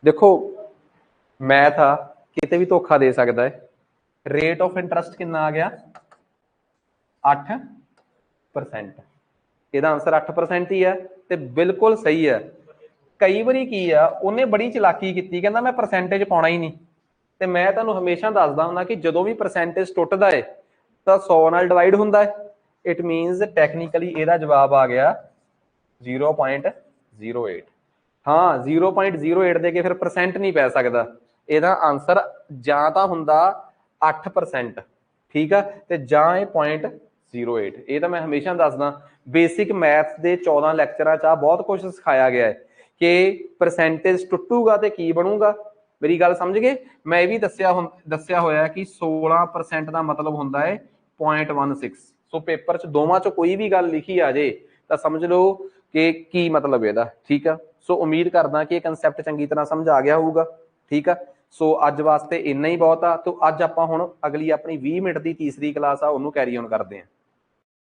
देखो मैथ आ किते भी धोखा दे सकता है। रेट ऑफ इंटरस्ट कितना आ गया 8%, ਇਹਦਾ आंसर 8% ही है, तो बिल्कुल सही है। कई बारी की आ उन्हें बड़ी चलाकी की, कहना मैं परसेंटेज पाना ही नहीं, तो मैं तुहानूं हमेशा दसदा हुंदा कि जदों भी परसेंटेज टुटदा है तो 100 नाल डिवाइड हुंदा है, इट मीनस टैक्नीकली ਇਹਦਾ जवाब आ गया 0.08। हाँ 0.08 दे के फिर परसेंट नहीं पै सकता, ਇਹਦਾ आंसर जां तां हुंदा 8%, ठीक है, तो जां 0.08। ये तो मैं हमेशा दसदा, बेसिक मैथ के 14 लैक्चर च बहुत कुछ सिखाया गया है कि परसेंटेज टुटूगा तो की बनूगा। मेरी गल समझ गए, मैं भी दसिया होया कि 16% का मतलब होंदा है 0.16। सो पेपर च दोवां च कोई भी गल लिखी आ जाए तो समझ लो कि की मतलब ਇਹਦਾ। ठीक है, सो उम्मीद करदा कि कंसैप्ट चंगी तरह समझ आ गया होगा। ठीक है, सो अज वास्ते इन्ना ही बहुत आ। तो अज आपां हुण अगली अपनी 20 मिनट की तीसरी क्लास आ, उन्होंने कैरी ऑन करते हैं।